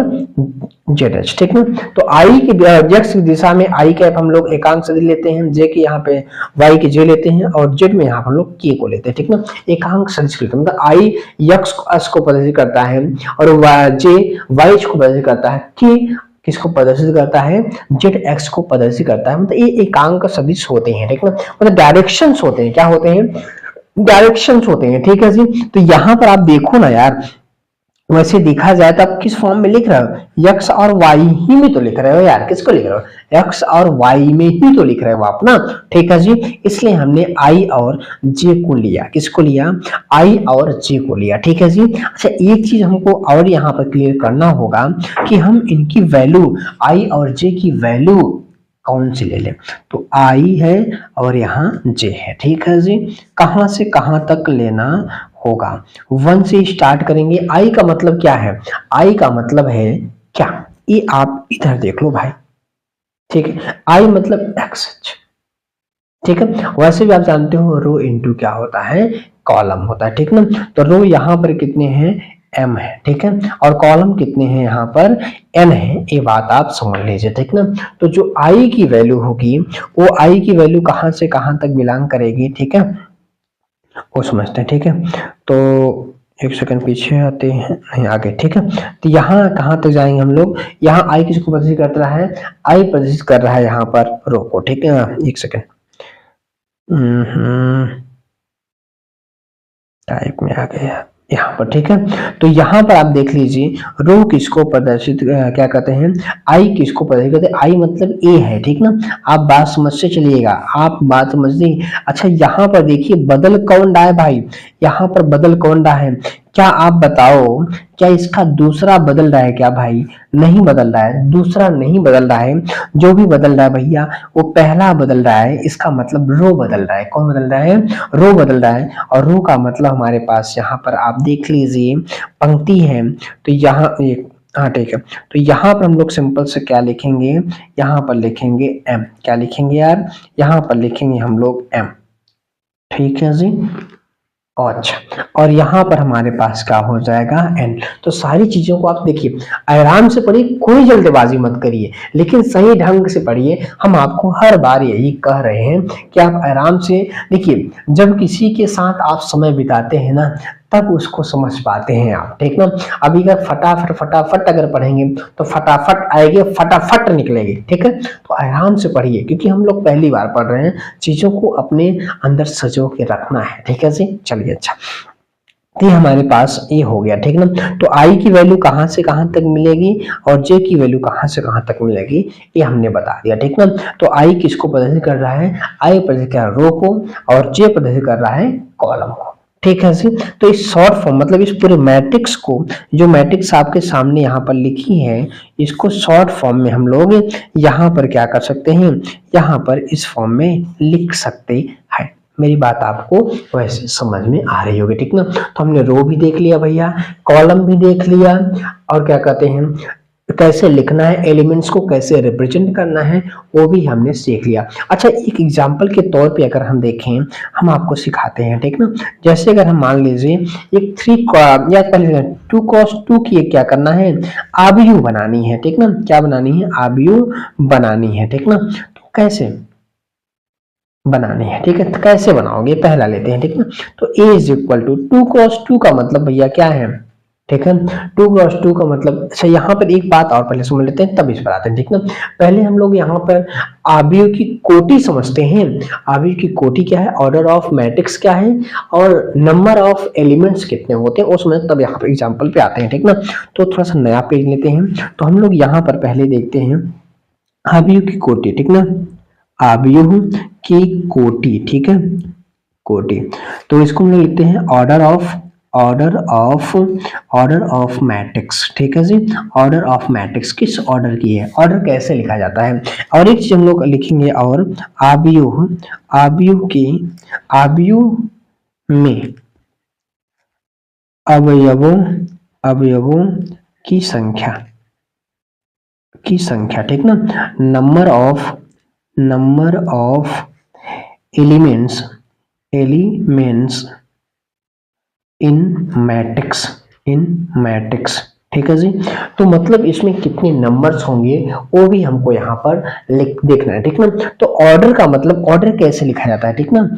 जेड अक्ष, ठीक है। तो आई की एक्स की दिशा में आई कैप हम लोग एकांक सदिश लेते हैं, जे की यहाँ पे वाई की जे लेते हैं और जेड में यहाँ हम लोग के को लेते हैं, ठीक ना। एकांक सदिश लेते हैं, मतलब आई एक्स अक्ष को प्रदर्शित करता है और जे वाई अक्ष को प्रदर्शित करता है, के किसको प्रदर्शित करता है, जेड एक्स को प्रदर्शित करता है। मतलब ये एकांक सदिश होते हैं, ठीक ना, मतलब डायरेक्शंस होते हैं, क्या होते हैं, डायरेक्शंस होते हैं, ठीक है जी। तो यहाँ पर आप देखो ना यार, वैसे देखा जाए तो आप किस फॉर्म में लिख रहे हो, एक्स और वाई ही में तो लिख रहे हो यार, किसको लिख रहे हो, एक्स और वाई में ही तो लिख रहे हो आप ना, ठीक है जी। इसलिए हमने आई और जे को लिया, किसको लिया, आई और जे को लिया, ठीक है जी। अच्छा, एक चीज हमको और यहाँ पर क्लियर करना होगा कि हम इनकी वैल्यू, आई और जे की वैल्यू कौन सी ले लें, तो आई है और यहाँ जे है, ठीक है जी। कहां से कहां तक लेना होगा, 1 से स्टार्ट करेंगे। आई का मतलब क्या है, आई का मतलब है क्या, ये आप इधर देख लो भाई, ठीक है। आई मतलब एक्स, ठीक है। वैसे भी आप जानते हो रो इनटू क्या होता है, कॉलम होता है, ठीक ना। तो रो यहाँ पर कितने हैं, एम है, ठीक है, और कॉलम कितने हैं यहाँ पर, एन है, ये बात आप समझ लीजिए, ठीक ना। तो जो आई की वैल्यू होगी, वो आई की वैल्यू कहां से कहां तक बिलोंग करेगी, ठीक है, वो समझते हैं, ठीक है। तो एक सेकंड पीछे आते हैं, नहीं आगे, ठीक है। तो यहाँ कहाँ तक जाएंगे हम लोग, यहाँ आई किसको प्रदर्शित कर रहा है, आई प्रदर्शित कर रहा है यहाँ पर रो को, ठीक है। एक सेकंड, टाइप में आ गया यहाँ पर, ठीक है। तो यहाँ पर आप देख लीजिए, रो किसको प्रदर्शित क्या कहते हैं, आई किसको प्रदर्शित करते हैं, आई मतलब ए है, ठीक ना। आप बात समझ से चलिएगा, आप बात समझिए। अच्छा, यहाँ पर देखिए बदल कौन रहा है भाई, यहाँ पर बदल कौन रहा है, क्या आप बताओ, क्या इसका दूसरा बदल रहा है क्या भाई, नहीं बदल रहा है, दूसरा नहीं बदल रहा है, जो भी बदल रहा है भैया वो पहला बदल रहा है, इसका मतलब रो बदल रहा है, कौन बदल रहा है, रो बदल रहा है। और रो का मतलब हमारे पास यहाँ पर आप देख लीजिए पंक्ति है, तो यहाँ एक, हाँ ठीक है, तो यहाँ पर हम लोग सिंपल से क्या लिखेंगे, यहाँ पर लिखेंगे एम, क्या लिखेंगे यार, यहाँ पर लिखेंगे हम लोग एम, ठीक है जी। अच्छा, और यहाँ पर हमारे पास क्या हो जाएगा, एन। तो सारी चीजों को आप देखिए, आराम से पढ़िए, कोई जल्दबाजी मत करिए, लेकिन सही ढंग से पढ़िए। हम आपको हर बार यही कह रहे हैं कि आप आराम से देखिए, जब किसी के साथ आप समय बिताते हैं ना, तब उसको समझ पाते हैं आप, ठीक ना। अभी अगर फटाफट फटाफट अगर पढ़ेंगे तो फटाफट आएगी, फटाफट निकलेगी, ठीक है। तो आराम से पढ़िए, क्योंकि हम लोग पहली बार पढ़ रहे हैं, चीजों को अपने अंदर सजो के रखना है, ठीक है जी। चलिए, अच्छा, तो ये हमारे पास ये हो गया, ठीक ना। तो आई की वैल्यू कहां से कहां तक मिलेगी और जे की वैल्यू कहां से कहां तक मिलेगी, ये हमने बता दिया, ठीक ना। तो आई किसको प्रदर्शित कर रहा है, आई प्रदर्शित कर रहा है रो को और जे प्रदर्शित कर रहा है कॉलम को, ठीक है जी। तो इस शॉर्ट फॉर्म मतलब इस पूरे मैट्रिक्स को, जो मैट्रिक्स आपके सामने यहाँ पर लिखी है, इसको शॉर्ट फॉर्म में हम लोग यहाँ पर क्या कर सकते हैं, यहाँ पर इस फॉर्म में लिख सकते हैं। मेरी बात आपको वैसे समझ में आ रही होगी, ठीक ना। तो हमने रो भी देख लिया भैया, कॉलम भी देख लिया, और क्या कहते हैं, कैसे लिखना है, एलिमेंट्स को कैसे रिप्रेजेंट करना है, वो भी हमने सीख लिया। अच्छा, एक एग्जांपल के तौर पे अगर हम देखें, हम आपको सिखाते हैं, ठीक ना। जैसे अगर हम मान लीजिए एक 3 या पहले 2 cos 2 की क्या करना है, आबयू बनानी है, ठीक ना। क्या बनानी है, आबयू बनानी है, ठीक ना। तो कैसे बनानी है, ठीक है, तो कैसे बनाओगे, पहला लेते हैं, ठीक ना। तो a is equal to 2 cos 2 का मतलब भैया क्या है, ठीक है, 2 cos 2 का मतलब। अच्छा, यहाँ पर एक बात और पहले समझ लेते हैं, तब इस पर आते हैं, ठीक ना। पहले हम लोग यहाँ पर आबयू की कोटि समझते हैं। आबयू की कोटि क्या है, ऑर्डर ऑफ मैट्रिक्स क्या है, और नंबर ऑफ एलिमेंट्स कितने होते हैं वो समझ, तब यहाँ पर एग्जाम्पल पे आते हैं, ठीक ना। तो थोड़ा सा नया पेज लेते हैं, तो हम लोग यहाँ पर पहले देखते हैं अवयव की कोटि, ठीक ना, अवयव की कोटि, ठीक है, कोटि। तो इसको हम लोग लिखते हैं ऑर्डर ऑफ मैट्रिक्स, ठीक है जी, ऑर्डर ऑफ मैट्रिक्स किस ऑर्डर की है, ऑर्डर कैसे लिखा जाता है। और एक चीज हम लोग लिखेंगे, और अवयव अवयव में अवयवों की संख्या, ठीक ना, number of elements in matrix, ठीक है जी। तो मतलब इसमें कितने नंबर्स होंगे वो भी हमको यहाँ पर देखना है, ठीक ना। तो ऑर्डर का मतलब ऑर्डर कैसे लिखा जाता है, ठीक ना,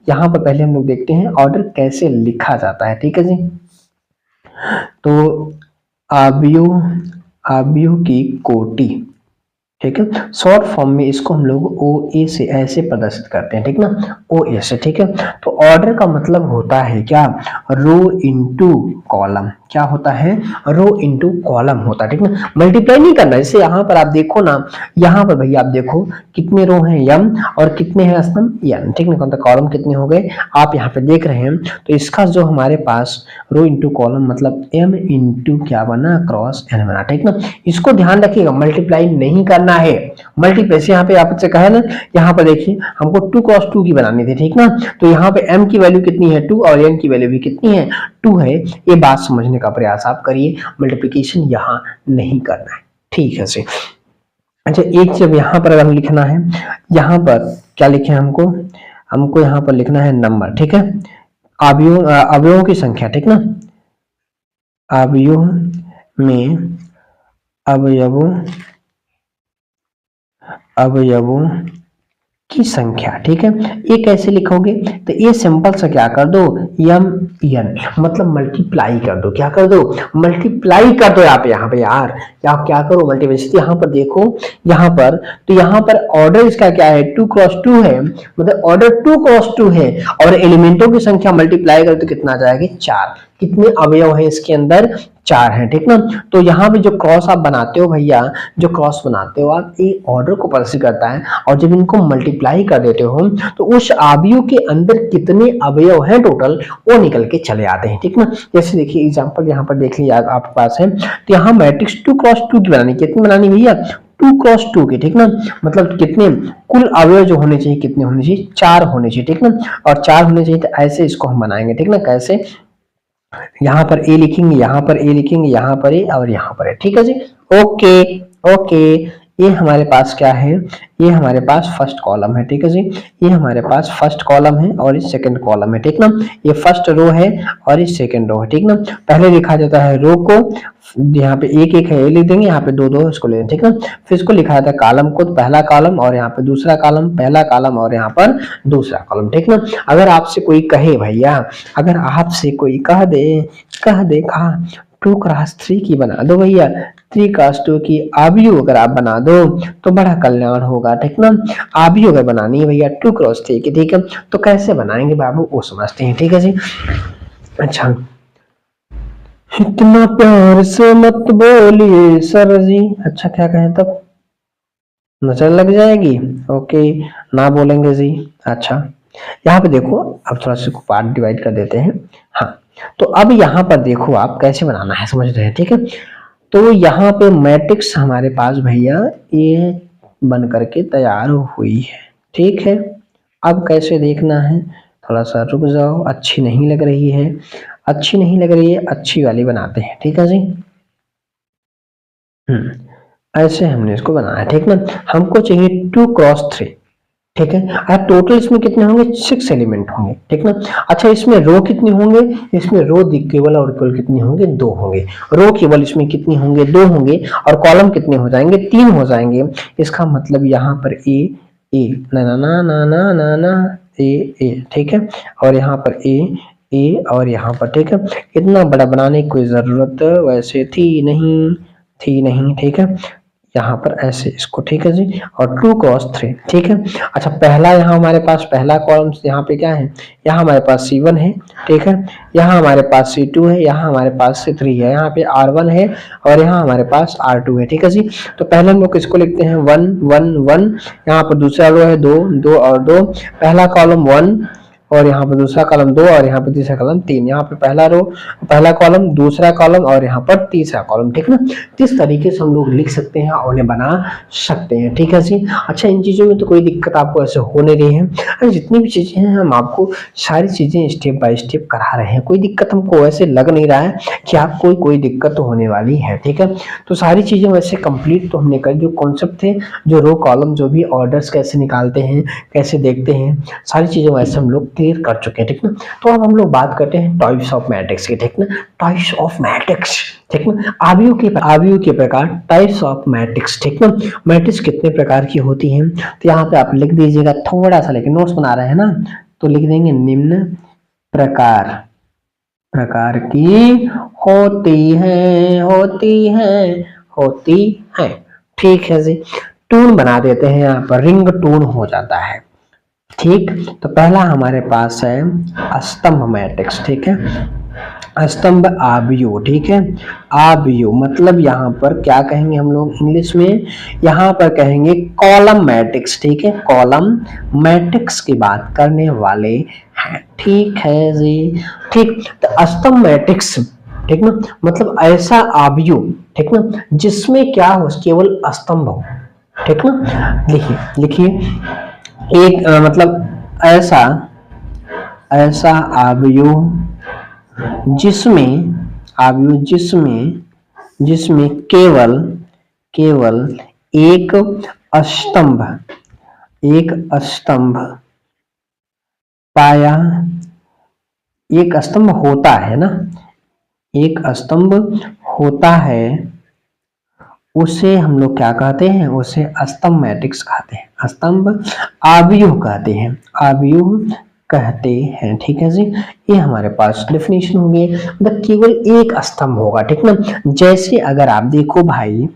यहाँ पर पहले हम लोग देखते हैं ऑर्डर कैसे लिखा जाता है, ठीक है जी। तो अवयव की कोटि, ठीक है, शॉर्ट फॉर्म में इसको हम लोग ओ ए से ऐसे प्रदर्शित करते हैं, ठीक ना, ओ ए से, ठीक है। तो ऑर्डर का मतलब होता है क्या, रो इनटू कॉलम, क्या होता है, रो इनटू कॉलम होता है, ठीक ना। मल्टीप्लाई नहीं करना, जैसे यहाँ पर आप देखो ना, यहाँ पर भैया आप देखो कितने रो हैं यम और कितने हैं स्तंभ एन, ठीक ना, कॉलम कितने हो गए आप यहाँ पे देख रहे हैं। तो इसका जो हमारे पास रो इनटू कॉलम मतलब एम इनटू क्या बना, क्रॉस एन बना, ठीक ना। इसको ध्यान रखिएगा, मल्टीप्लाई नहीं करना है, मल्टीप्लाई से यहाँ पे आपसे कहा ना, यहाँ पर देखिए हमको 2 क्रॉस 2 की बनानी थी, ठीक ना। तो यहाँ पे m की वैल्यू कितनी है 2 और n की वैल्यू भी कितनी है 2 है। ये बात समझने का प्रयास आप करिए, मल्टीप्लिकेशन यहाँ नहीं करना है, ठीक है जी। अच्छा एक जब यहाँ पर अगर लिखना है, यहाँ पर क्या लिखे हमको यहाँ पर लिखना है नंबर, ठीक है, अवयवों की संख्या, ठीक ना, अवयव में अवयवों की संख्या, ठीक है। ये कैसे लिखोगे, तो ये सिंपल सा क्या कर दो यम एन मतलब मल्टीप्लाई कर दो, क्या कर दो मल्टीप्लाई कर दो यहाँ पे यार, आप क्या करो मल्टीप्लाई। यहाँ पर देखो यहाँ पर, तो यहाँ पर ऑर्डर इसका क्या है 2 क्रॉस 2 है, मतलब ऑर्डर 2 क्रॉस 2 है और एलिमेंटों की संख्या मल्टीप्लाई कर तो कितना आ जाएगा 4। कितने अवयव है इसके अंदर 4 है, ठीक ना। तो यहाँ पे जो क्रॉस आप बनाते हो भैया, जो क्रॉस बनाते हो आप, ये ऑर्डर को प्रदर्शित करता है और जब इनको मल्टीप्लाई कर देते हो तो उस अवयव के अंदर कितने अवयव हैं टोटल वो निकल के चले आते हैं, ठीक ना। जैसे देखिए एग्जांपल यहाँ पर देख लीजिए आपके पास है, तो यहाँ मैट्रिक्स 2 क्रॉस 2 की बनानी, कितनी बनानी भैया 2 क्रॉस 2 की, ठीक ना। मतलब कितने कुल अवयव जो होने चाहिए कितने होने चाहिए 4 होने चाहिए, ठीक ना, और 4 होने चाहिए। तो ऐसे इसको हम बनाएंगे, ठीक ना, कैसे यहाँ पर ए लिखेंगे, यहाँ पर ए लिखेंगे, यहाँ पर ए और यहाँ पर ए, ठीक है जी। ओके ओके, ये हमारे पास क्या है, ये हमारे पास फर्स्ट कॉलम है, ठीक है जी। ये हमारे पास फर्स्ट कॉलम है और ये सेकंड कॉलम है, ठीक ना। ये फर्स्ट रो है और ये सेकंड रो है, ठीक ना। पहले लिखा जाता है रो को, यहाँ पे एक एक है ये लिख देंगे, यहाँ पे दो दो इसको ले, ठीक है। फिर इसको लिखा जाता है कॉलम को, पहला कॉलम और यहाँ पे दूसरा कॉलम, पहला कॉलम और यहाँ पर दूसरा कॉलम, ठीक ना। अगर आपसे कोई कहे भैया, अगर आपसे कोई कह दे कहा 2 क्रॉस 3 की बना दो भैया, 3 क्रॉस 2 की अवयव अगर आप बना दो तो बड़ा कल्याण होगा, ठीक ना। अवयव अगर बनानी है भैया 2 क्रॉस 3 की, ठीक है, तो कैसे बनाएंगे बाबू वो समझते हैं, ठीक है जी। अच्छा इतना प्यार से मत बोलिए सर जी, अच्छा क्या कहें तब नजर लग जाएगी, ओके ना बोलेंगे जी। अच्छा यहाँ पे देखो, अब थोड़ा सा पार्ट डिवाइड कर देते हैं। हाँ तो अब यहाँ पर देखो आप कैसे बनाना है समझ रहे हैं, ठीक है। तो यहाँ पे मैट्रिक्स हमारे पास भैया ये बन करके तैयार हुई है, ठीक है। अब कैसे देखना है, थोड़ा सा रुक जाओ, अच्छी नहीं लग रही है, अच्छी नहीं लग रही है, अच्छी वाली बनाते हैं, ठीक है जी। ऐसे हमने इसको बनाया, ठीक ना। हमको चाहिए 2 क्रॉस 3, ठीक है। अब टोटल इसमें कितने होंगे 6 एलिमेंट होंगे, ठीक ना। अच्छा इसमें रो कितनी होंगे, इसमें रो केवल और केवल कितनी होंगे 2 होंगे, रो केवल इसमें कितनी होंगे 2 होंगे और कॉलम कितने हो जाएंगे 3 हो जाएंगे। इसका मतलब यहाँ पर ए ए ना ना ना ना ना ना ना ए, ठीक है, और यहाँ पर ए और यहाँ पर, ठीक है। इतना बड़ा बनाने की कोई जरूरत वैसे थी नहीं, ठीक है। यहाँ पर ऐसे इसको, ठीक है जी, और 2 क्रॉस 3, ठीक है। अच्छा, पहला यहाँ हमारे पास पहला कॉलम यहाँ पे क्या है, यहाँ हमारे पास C1 है, ठीक है, यहाँ हमारे पास C2 है, यहाँ हमारे पास C3 है, यहाँ पे R1 है और यहाँ हमारे पास R2 है, ठीक है जी। तो पहले हम लोग किसको लिखते हैं 1 1 1, यहाँ पर दूसरा रो है 2 2 और 2, पहला कॉलम 1 और यहाँ पर दूसरा कॉलम 2 और यहाँ पर तीसरा कॉलम 3, यहाँ पे पहला रो पहला कॉलम दूसरा कॉलम और यहाँ पर तीसरा कॉलम, ठीक है ना। इस तरीके से हम लोग लिख सकते हैं और उन्हें बना सकते हैं, ठीक है जी। अच्छा, इन चीजों में तो कोई दिक्कत आपको ऐसे हो नहीं रही है, और जितनी भी चीजें हैं हम आपको सारी चीजें स्टेप बाय स्टेप करा रहे हैं, कोई दिक्कत हमको वैसे लग नहीं रहा है कि आपको कोई दिक्कत तो होने वाली है, ठीक है। तो सारी चीजें वैसे कंप्लीट तो हमने कर, जो कॉन्सेप्ट थे, जो रो कॉलम, जो भी ऑर्डर्स कैसे निकालते हैं, कैसे देखते हैं, सारी चीजें वैसे हम लोग क्लियर कर चुके हैं, ठीक ना। तो अब हम लोग बात करते हैं टाइप्स ऑफ मैट्रिक्स की, ठीक ना। टाइप्स ऑफ मैट्रिक्स, ठीक ना, आव्यूह के प्रकार, टाइप्स ऑफ मैट्रिक्स, ठीक ना। मैट्रिक्स कितने प्रकार की होती हैं, तो यहाँ पे आप लिख दीजिएगा, थोड़ा सा लेकिन नोट्स बना रहे हैं ना, तो लिख देंगे निम्न प्रकार की होती है, ठीक है जी। टून बना देते हैं, यहाँ पर रिंग टून हो जाता है, ठीक। तो पहला हमारे पास है स्तंभ मैट्रिक्स, ठीक है, स्तंभ आव्यूह, ठीक है। आव्यूह मतलब यहाँ पर क्या कहेंगे हम लोग इंग्लिश में, यहाँ पर कहेंगे कॉलम मैट्रिक्स, ठीक है, कॉलम मैट्रिक्स की बात करने वाले हैं, ठीक है जी, ठीक। तो स्तंभ मैट्रिक्स, ठीक ना, मतलब ऐसा आव्यूह, ठीक ना, जिसमें क्या हो, केवल स्तंभ हो, ठीक ना। लिखिए एक मतलब ऐसा आव्यूह जिसमें केवल एक स्तंभ पाया, एक स्तंभ होता है ना, एक स्तंभ होता है, उसे हम लोग क्या कहते हैं, उसे स्तंभ मैट्रिक्स कहते हैं, स्तंभ आव्यूह कहते हैं, आव्यूह कहते हैं, ठीक है जी। ये हमारे पास डेफिनेशन हो गई, मतलब केवल एक स्तंभ होगा, ठीक ना। जैसे अगर आप देखो भाई,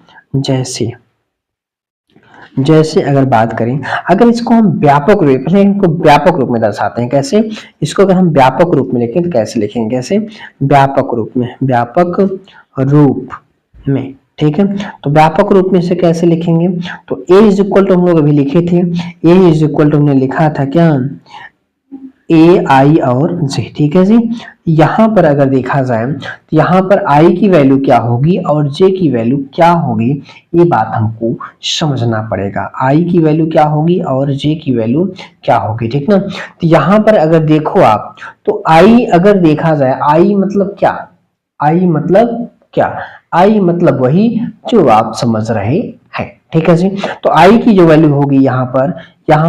जैसे अगर बात करें, अगर इसको हम व्यापक रूप, पहले इनको व्यापक रूप में दर्शाते हैं, कैसे, इसको अगर हम व्यापक रूप में लिखें तो कैसे लिखेंगे, कैसे, व्यापक रूप में, ठीक है। तो व्यापक रूप में से कैसे लिखेंगे, तो ए इज इक्वल टू हम लोग अभी लिखे थे, ए इज इक्वल टू हमने लिखा था क्या, ए आई और जे, ठीक है जी। यहाँ पर अगर देखा जाए तो यहाँ पर आई की वैल्यू क्या होगी और जे की वैल्यू क्या होगी, ये बात हमको समझना पड़ेगा, आई की वैल्यू क्या होगी और जे की वैल्यू क्या होगी, ठीक ना। तो यहाँ पर अगर देखो आप, तो आई अगर देखा जाए, आई मतलब क्या, आई मतलब क्या, आई मतलब वही जो आप समझ रहे हैं, ठीक है जी। तो आई की जो वैल्यू होगी यहाँ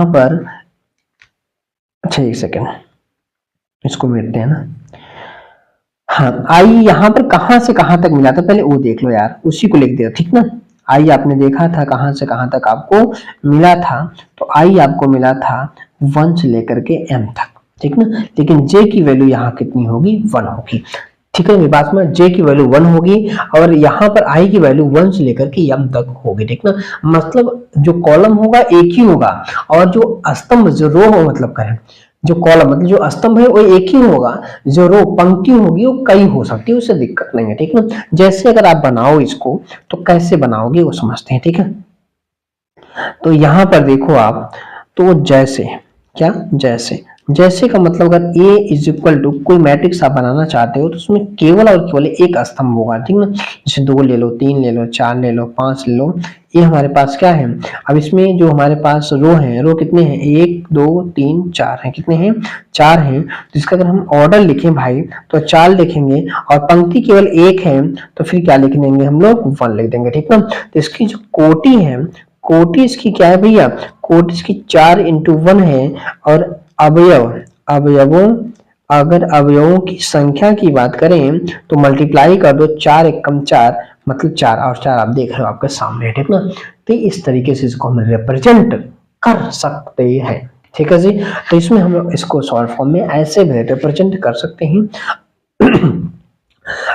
पर, अच्छा एक सेकेंड इसको मिटते हैं ना, हाँ, आई यहाँ पर कहां से कहां तक मिला था, पहले वो देख लो यार, उसी को लिख दिया, ठीक ना। आई आपने देखा था कहां से कहां तक आपको मिला था, तो आई आपको मिला था 1 से लेकर के m तक, ठीक ना। लेकिन j की वैल्यू यहाँ कितनी होगी, 1 होगी, ठीक है। मेरी बात में j की वैल्यू 1 होगी और यहाँ पर i की वैल्यू 1 से लेकर के m तक होगी, ठीक ना। मतलब जो कॉलम होगा एक ही होगा और जो स्तंभ, जो रो हो, मतलब करें जो कॉलम मतलब जो स्तंभ है वो एक ही होगा, जो रो पंक्ति होगी वो कई हो सकती है, उससे दिक्कत नहीं है, ठीक ना। जैसे अगर आप बनाओ इसको तो कैसे बनाओगे वो समझते हैं, ठीक है। तो यहाँ पर देखो आप, तो जैसे क्या, जैसे का मतलब अगर A इज इक्वल टू कोई मैट्रिक्स आप बनाना चाहते हो तो उसमें केवल और केवल एक स्तंभ होगा, ठीक ना। जैसे 2 ले लो, 3 ले लो, 4 ले लो, 5 ले लो, ये हमारे पास क्या है। अब इसमें जो हमारे पास रो है, रो कितने हैं, 1 2 3 4 हैं, कितने हैं, 4 हैं। तो इसका अगर हम ऑर्डर लिखें भाई तो 4 लिखेंगे और पंक्ति केवल एक है तो फिर क्या लिख देंगे हम लोग, 1 लिख देंगे, ठीक ना। तो इसकी जो कोटि है, कोटि इसकी क्या है भैया, कोटि इसकी 4 into 1 है और अवयवों, अगर अवयवों की संख्या की बात करें तो मल्टीप्लाई कर दो, 4 एकम 4 मतलब 4 और 4 आप देख रहे हो आपके सामने, ठीक ना। तो इस तरीके से इसको हम रिप्रेजेंट कर सकते हैं, ठीक है जी। तो इसमें हम इसको शॉर्ट फॉर्म में ऐसे भी रिप्रेजेंट कर सकते हैं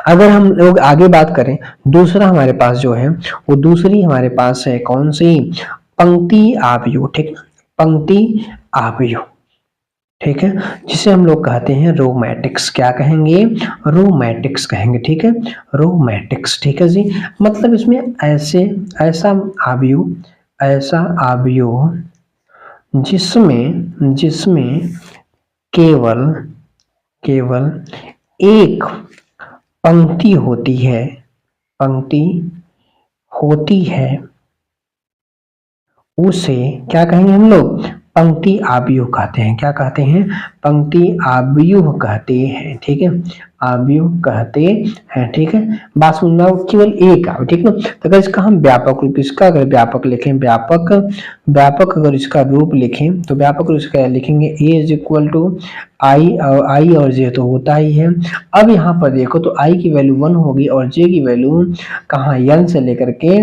अगर हम लोग आगे बात करें, दूसरा हमारे पास जो है वो दूसरी हमारे पास है कौन सी, पंक्ति आव्यूह, ठीक ना, पंक्ति आव्यूह, ठीक है, जिसे हम लोग कहते हैं रो मैट्रिक्स। क्या कहेंगे, रो मैट्रिक्स कहेंगे, ठीक है, रो मैट्रिक्स, ठीक है जी। मतलब इसमें ऐसे ऐसा आव्यूह, ऐसा आव्यूह जिसमें जिसमें केवल केवल एक पंक्ति होती है, पंक्ति होती है, उसे क्या कहेंगे हम लोग, पंक्ति आव्यूह कहते हैं। क्या कहते हैं, पंक्ति आव्यूह कहते हैं, ठीक है, आव्यूह कहते हैं, ठीक है। बात सुनना, केवल एक आव्यूह, ठीक ना। तो अगर इसका हम व्यापक रूप, इसका अगर व्यापक लिखें, व्यापक व्यापक अगर इसका रूप लिखें तो व्यापक रूप इसका लिखेंगे ए इज इक्वल टू आई और जे तो होता ही है। अब यहाँ पर देखो तो आई की वैल्यू 1 होगी और जे की वैल्यू कहाँ n से लेकर के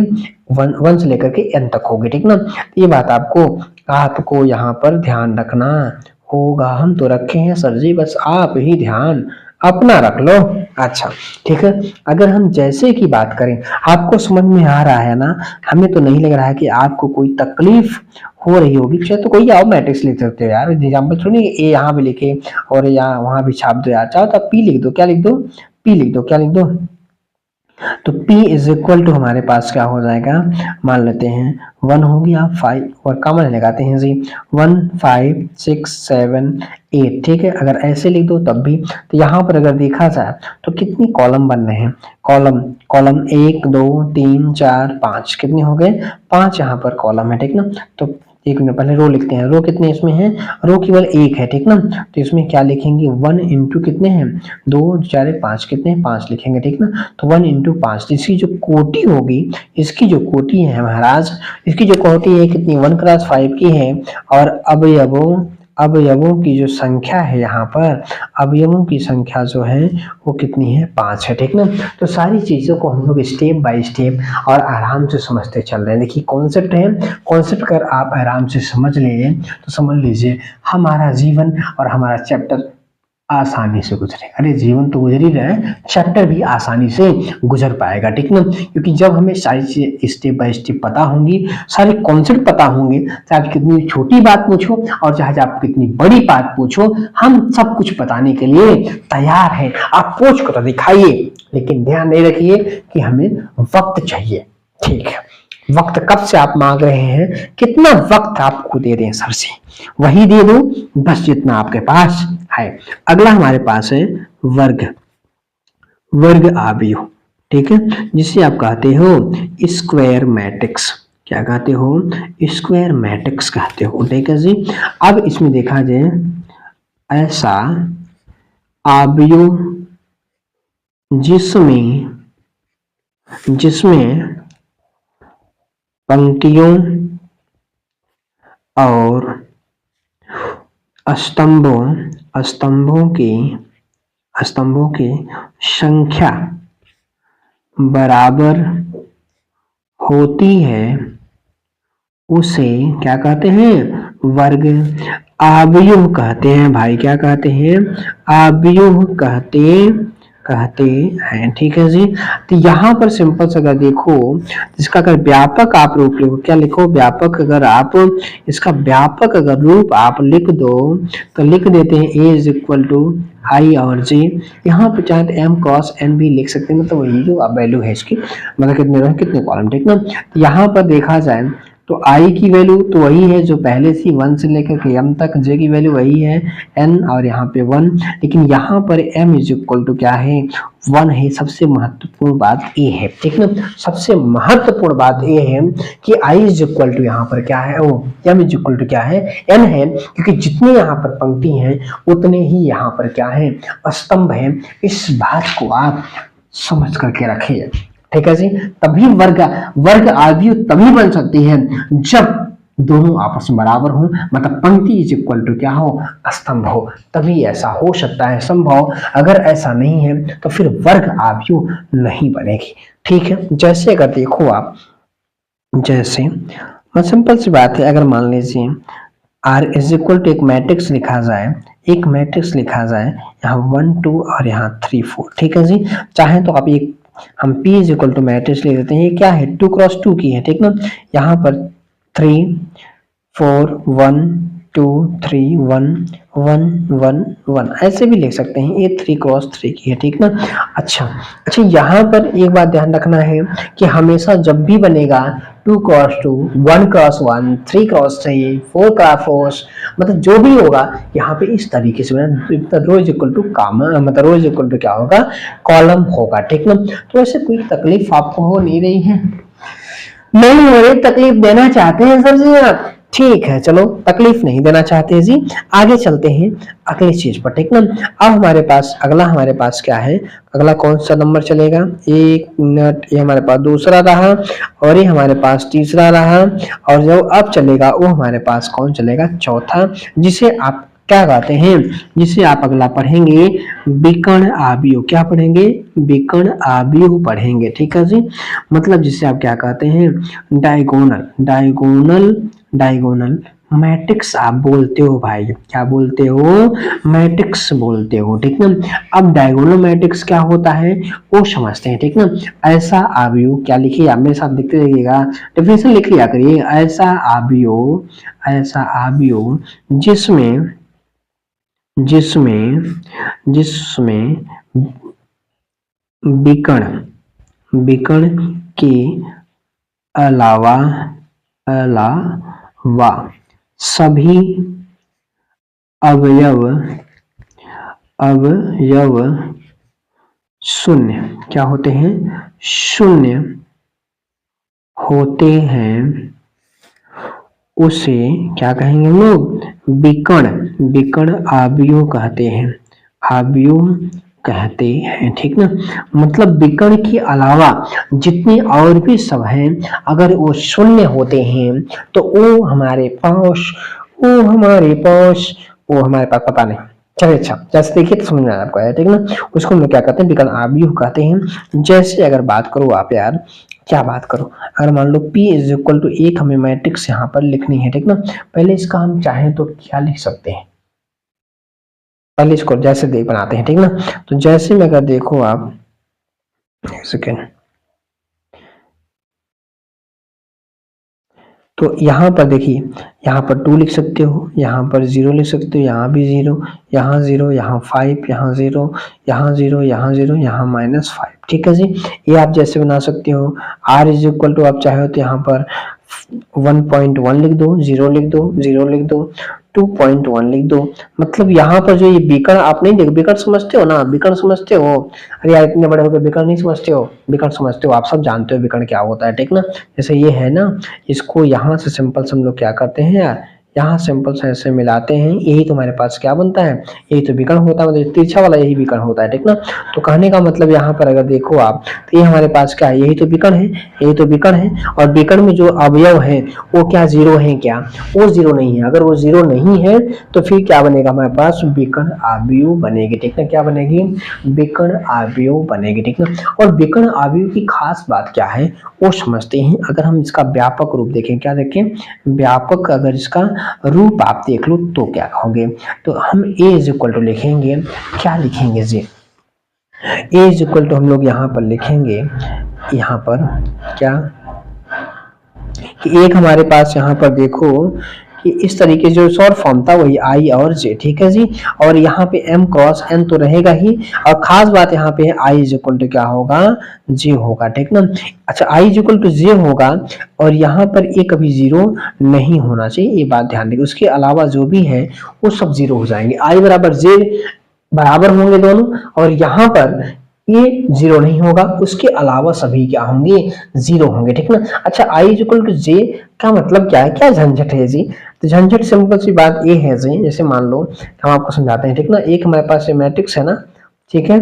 1 से लेकर के n तक होगी, ठीक ना। ये बात आपको यहाँ पर ध्यान रखना होगा। हम तो रखे हैं सर जी, बस आप ही ध्यान अपना रख लो। अच्छा ठीक है, अगर हम जैसे की बात करें, आपको समझ में आ रहा है ना, हमें तो नहीं लग रहा है कि आपको कोई तकलीफ हो रही होगी। चाहे तो कोई आओ मैट्रिक्स लिख सकते हो यार, एग्जाम्पल थोड़ी ए यहाँ भी लिखे और यहाँ वहां भी छाप दो यार। चाहो तो आप पी लिख दो, क्या लिख दो, पी लिख दो, क्या लिख दो। तो P इज इक्वल टू हमारे पास क्या हो जाएगा, मान लेते हैं 1 होगी, आप 5 और कॉमन लगाते हैं जी, 1 5 6 7 8, ठीक है। अगर ऐसे लिख दो तब भी। तो यहाँ पर अगर देखा जाए तो कितनी कॉलम बन रहे हैं, कॉलम कॉलम 1 2 3 4 5, कितने हो गए, 5 यहाँ पर कॉलम है, ठीक ना। तो एक मिनट पहले रो लिखते हैं, रो कितने इसमें है, रो केवल एक है, ठीक ना। तो इसमें क्या लिखेंगे, 1 इंटू कितने हैं, 2 4 5, कितने हैं 5 लिखेंगे, ठीक ना। तो 1 इंटू 5, इसकी जो कोटि होगी, इसकी जो कोटि है महाराज, इसकी जो कोटि है कितनी, 1 क्रॉस 5 की है। और अवयवों की जो संख्या है, यहाँ पर अवयवों की संख्या जो है वो कितनी है, 5 है, ठीक ना। तो सारी चीजों को हम लोग स्टेप बाय स्टेप और आराम से समझते चल रहे हैं। देखिए कॉन्सेप्ट है, कॉन्सेप्ट अगर आप आराम से समझ लें तो समझ लीजिए हमारा जीवन और हमारा चैप्टर आसानी से गुजरे। अरे जीवन तो गुजर ही रहा है, चैप्टर भी आसानी से गुजर पाएगा, ठीक ना। क्योंकि जब हमें सारी चीजें स्टेप बाय स्टेप पता होंगी, सारे कॉन्सेप्ट पता होंगे, चाहे आप कितनी छोटी बात पूछो और चाहे आप कितनी बड़ी बात पूछो, हम सब कुछ बताने के लिए तैयार हैं। आप पूछ कर तो दिखाइए, लेकिन ध्यान नहीं रखिए कि हमें वक्त चाहिए, ठीक है। वक्त कब से आप मांग रहे हैं, कितना वक्त आपको दे दें सर से, वही दे दो बस जितना आपके पास है। अगला हमारे पास है वर्ग, वर्ग आव्यूह, ठीक है, जिसे आप कहते हो स्क्वायर मैट्रिक्स। क्या कहते हो, स्क्वायर मैट्रिक्स कहते हो, ठीक है जी। अब इसमें देखा जाए, ऐसा आव्यूह जिसमें पंक्तियों और स्तंभों की संख्या बराबर होती है, उसे क्या कहते हैं, वर्ग आव्यूह कहते हैं भाई। क्या कहते हैं, आव्यूह कहते हैं, ठीक है जी। तो यहाँ पर सिंपल से अगर देखो, इसका अगर व्यापक आप रूप लिखो, क्या लिखो, व्यापक अगर आप इसका व्यापक अगर रूप आप लिख दो तो लिख देते हैं ए इज इक्वल टू आई और जे। यहाँ पे चाहे तो एम क्रॉस एन भी लिख सकते हैं, मतलब वही जो अब वैल्यू है इसकी, मतलब कितने कॉलम, ठीक ना। यहाँ पर देखा जाए तो आई की वैल्यू तो वही है जो पहले से 1 से लेकर के m तक, j की वैल्यू वही है n और यहाँ पे 1, लेकिन यहाँ पर m इज इक्वल टू क्या है, 1 है। सबसे महत्वपूर्ण बात ये है, ठीक ना, सबसे महत्वपूर्ण बात ये है कि i इज इक्वल टू यहाँ पर क्या है, ओ m इज इक्वल टू क्या है, n है, क्योंकि जितने यहाँ पर पंक्ति हैं उतने ही यहाँ पर क्या है, स्तंभ है। इस बात को आप समझ करके रखिए, ठीक है जी। तभी वर्ग आव्यूह तभी बन सकती है जब दोनों आपस में बराबर हो, मतलब पंक्ति इज इक्वल टू क्या हो, स्तंभ हो, तभी ऐसा हो सकता है संभव। अगर ऐसा नहीं है तो फिर वर्ग आव्यूह नहीं बनेगी, ठीक है। जैसे अगर देखो आप, जैसे सिंपल सी बात है, अगर मान लीजिए R इज इक्वल टू एक मैट्रिक्स लिखा जाए, एक मैट्रिक्स लिखा जाए, यहाँ 1 2 और यहाँ 3 4, ठीक है जी। चाहे तो आप ये हम P is equal to matrix ले देते हैं, ये क्या है 2 क्रॉस 2 की है, ठीक ना। यहाँ पर 3 4 1 2 3 1 1 1 1 ऐसे भी लिख सकते हैं, ये 3 क्रॉस 3 की है, ठीक ना। अच्छा, यहाँ पर एक बात ध्यान रखना है कि हमेशा जब भी बनेगा 2 क्रॉस 2 1 क्रॉस 1 3 क्रॉस 3 4 क्रॉस 4, मतलब जो भी होगा यहाँ पे इस तरीके से बना, रो इज इक्वल टू कॉमन, मतलब रो इज इक्वल टू क्या होगा, कॉलम होगा, ठीक ना। तो ऐसे कोई तकलीफ आपको हो नहीं रही है, नहीं हो रही, तकलीफ देना चाहते हैं सर जी आप, ठीक है, चलो तकलीफ नहीं देना चाहते जी। आगे चलते हैं अगली चीज पर, ठीक ना। अब हमारे पास अगला हमारे पास क्या है, अगला कौन सा नंबर चलेगा, 1 मिनट, ये हमारे पास दूसरा रहा और ये हमारे पास तीसरा रहा, और जो अब चलेगा वो हमारे पास कौन चलेगा, चौथा, जिसे आप क्या कहते हैं, जिसे आप अगला पढ़ेंगे विकर्ण आव्यूह। क्या पढ़ेंगे, विकर्ण आव्यूह पढ़ेंगे, ठीक है जी। मतलब जिसे आप क्या कहते हैं, डायगोनल, डायगोनल, डायगोनल मैट्रिक्स आप बोलते हो भाई, क्या बोलते हो, मैट्रिक्स बोलते हो, ठीक ना। अब डायगोनल मैट्रिक्स क्या होता है वो समझते हैं, ठीक ना। ऐसा आव्यूह, क्या लिखिए आप मेरे साथ लिखते रहिएगा, डेफिनेशन लिख लिया करिए, ऐसा आव्यूह, ऐसा आव्यूह जिसमें जिसमें जिसमें विकर्ण, विकर्ण के अलावा अलावा सभी अवयव अवयव शून्य क्या होते हैं, शून्य होते हैं, उसे क्या कहेंगे हम लोग, विकर्ण, विकर्ण आव्यूह कहते हैं, आव्यूह कहते हैं, ठीक ना। मतलब विकर्ण के अलावा जितने और भी सब हैं, अगर वो शून्य होते हैं तो वो हमारे पास पता नहीं, चलिए अच्छा, जैसे देखिए तो समझ में आपको आया, ठीक ना। उसको हम लोग क्या कहते हैं, विकर्ण आव्यूह कहते हैं। जैसे अगर बात करो आप यार, क्या बात करो, अगर मान लो P इज इक्वल टू एक हमें मैट्रिक्स यहाँ पर लिखनी है, ठीक ना। पहले इसका हम चाहें तो क्या लिख सकते हैं, पहले इसको जैसे देख बनाते हैं, ठीक ना। तो जैसे में अगर देखो आप, सेकेंड, तो यहाँ पर देखिए, यहाँ पर 2 लिख सकते हो, यहाँ पर 0 लिख सकते हो, यहाँ भी 0, यहाँ 0, यहाँ 5, यहाँ 0, यहाँ 0, यहाँ 0, यहाँ -5, ठीक है जी। ये आप जैसे बना सकते हो। R इज इक्वल टू आप चाहे तो यहाँ पर 1.1 लिख दो, 0 लिख दो, 0 लिख दो, 2.1 लिख दो। मतलब यहाँ पर जो ये विकर्ण आप नहीं देख, विकर्ण समझते हो ना, विकर्ण समझते हो, अरे यार इतने बड़े हो गए विकर्ण नहीं समझते हो, विकर्ण समझते हो, आप सब जानते हो विकर्ण क्या होता है, ठीक ना। जैसे ये है ना, इसको यहाँ से सिंपल से हम लोग क्या करते हैं यार, यहाँ सिंपल से ऐसे मिलाते हैं, यही तुम्हारे पास क्या बनता है, यही तो विकर्ण होता है, मतलब तिरछा वाला यही विकर्ण होता है, ठीक ना। तो कहने का मतलब यहाँ पर अगर देखो आप, तो ये हमारे पास क्या है, यही तो विकर्ण है, यही तो विकर्ण है, और विकर्ण में जो अवयव है वो क्या जीरो है, क्या वो जीरो नहीं है। अगर वो जीरो नहीं है तो फिर क्या बनेगा हमारे पास, विकर्ण आव्यूह बनेगी, ठीक ना। क्या बनेगी, विकर्ण आव्यूह बनेगी, ठीक ना। और विकर्ण आव्यूह की खास बात क्या है वो समझते हैं। अगर हम इसका व्यापक रूप देखें, क्या देखें, व्यापक अगर इसका रूप आप देख लो तो क्या कहोगे, तो हम A इज इक्वल टू लिखेंगे, क्या लिखेंगे जी, A इज इक्वल टू हम लोग यहाँ पर लिखेंगे, यहाँ पर क्या कि एक हमारे पास यहाँ पर देखो कि इस तरीके जो शॉर्ट फॉर्म था वही I और J, ठीक है जी। और यहाँ पे M क्रॉस N तो रहेगा ही, और खास बात यहाँ पे है I इज इक्वल टू क्या होगा, J होगा, ठीक ना। अच्छा, I is equal to J होगा, और यहाँ पर ये कभी जीरो नहीं होना चाहिए, ये बात ध्यान देंगे। उसके अलावा जो भी है वो सब जीरो हो जाएंगे, I बराबर J बराबर होंगे दोनों, और यहाँ पर ये जीरो नहीं होगा, उसके अलावा सभी क्या होंगे, जीरो होंगे, ठीक ना। अच्छा, I is equal to J का मतलब क्या है, क्या झंझट है जी, तो झंझट सिंपल सी बात ये है जी, जैसे मान लो हम आपको समझाते हैं, ठीक ना। एक हमारे पास ये मैट्रिक्स है ना, ठीक है,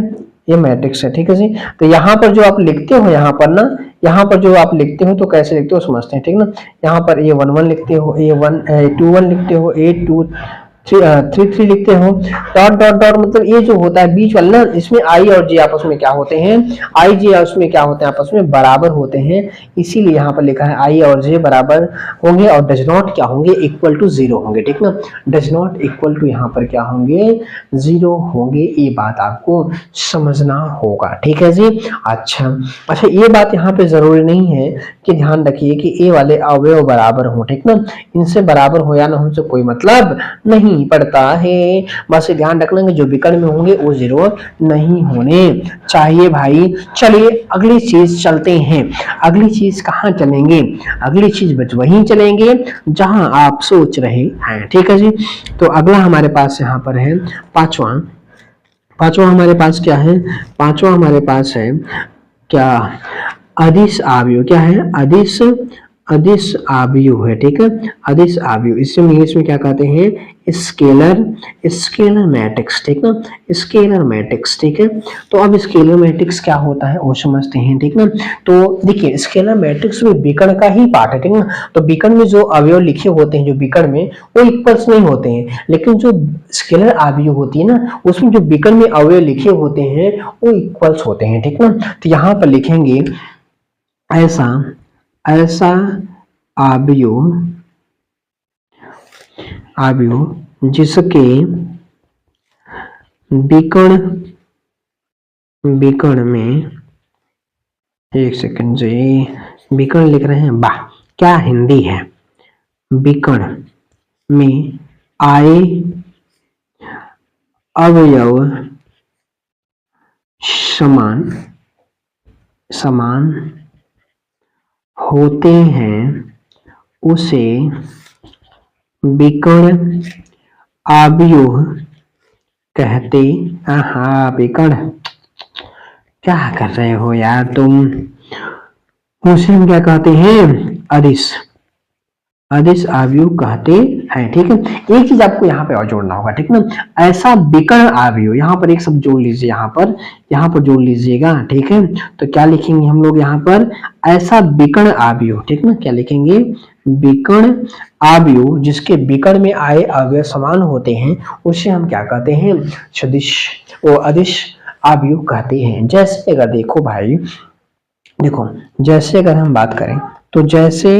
ये मैट्रिक्स है, ठीक है जी। तो यहाँ पर जो आप लिखते हो, यहाँ पर ना, यहाँ पर जो आप लिखते हो तो कैसे लिखते हो समझते हैं, ठीक ना। यहाँ पर A11 लिखते हो, A2 1 लिखते हो, A2 थ्री थ्री लिखते हो, डॉट डॉट डॉट मतलब ये जो होता है बीच वाला ना, इसमें आई और जे आपस में क्या होते हैं, आई जे उसमें क्या होते हैं, आपस में बराबर होते हैं, इसीलिए यहाँ पर लिखा है आई और जे बराबर होंगे और डज नॉट क्या होंगे, इक्वल टू जीरो होंगे, ठीक ना। डज नॉट इक्वल टू यहाँ पर क्या होंगे, जीरो होंगे, ये बात आपको समझना होगा, ठीक है जी। अच्छा अच्छा, ये बात यहाँ पे जरूरी नहीं है कि ध्यान रखिए कि ए वाले अवयव बराबर हो, ठीक ना, इनसे बराबर हो या ना हो से कोई मतलब नहीं पड़ता है, बस ध्यान रखना कि जो विकर्ण में होंगे वो जीरो नहीं होने चाहिए भाई। चलिए अगली चीज चलते हैं, अगली चीज कहाँ चलेंगे, अगली चीज बच वहीं चलेंगे जहां आप सोच रहे हैं, ठीक है जी। तो अगला हमारे पास यहाँ पर है पांचवा, पांचवा हमारे पास क्या है, पांचवा हमारे पास है क्या, अदिश आव्यूह, क्या है, अदिश, अदिश आव्यूह है, ठीक है, अदिश आव्यूह, इसे इंग्लिश में क्या कहते हैं, स्केलर, स्केलर मैट्रिक्स, ठीक ना, स्केलर मैट्रिक्स, ठीक है। तो अब स्केलर मैट्रिक्स क्या होता है वो समझते हैं, ठीक ना। तो देखिए स्केलर मैट्रिक्स में विकर्ण का ही पार्ट है, ठीक ना। तो विकर्ण में जो अवयव लिखे होते हैं जो विकर्ण में, वो इक्वल्स नहीं होते हैं, लेकिन जो स्केलर आव्यूह होती है ना, उसमें जो विकर्ण में अवयव लिखे होते हैं वो इक्वल्स होते हैं, ठीक ना। तो यहाँ पर लिखेंगे ऐसा, ऐसा आव्यूह, आव्यूह जिसके विकर्ण, विकर्ण में, एक सेकंड जी, विकर्ण लिख रहे हैं, वाह क्या हिंदी है, विकर्ण में आए अवयव समान, समान होते हैं उसे विकर्ण आव्यूह कहते, हाँ विकर्ण, क्या कर रहे हो यार तुम, उसे हम क्या कहते हैं, अदिश, अदिश आव्यूह कहते हैं, ठीक है। एक चीज आपको यहाँ पे और जोड़ना होगा, ठीक ना, ऐसा विकर्ण आव्यूह, यहाँ पर एक शब्द जोड़ लीजिए, यहाँ पर जोड़ लीजिएगा, ठीक है। तो क्या लिखेंगे हम लोग यहाँ पर, ऐसा विकर्ण आव्यूह, ठीक ना, क्या लिखेंगे, विकर्ण आव्यूह जिसके विकर्ण में आए अवयव समान होते हैं उसे हम क्या कहते हैं, सदिश, वो अदिश आव्यूह कहते हैं। जैसे अगर देखो भाई, देखो जैसे अगर हम बात करें तो जैसे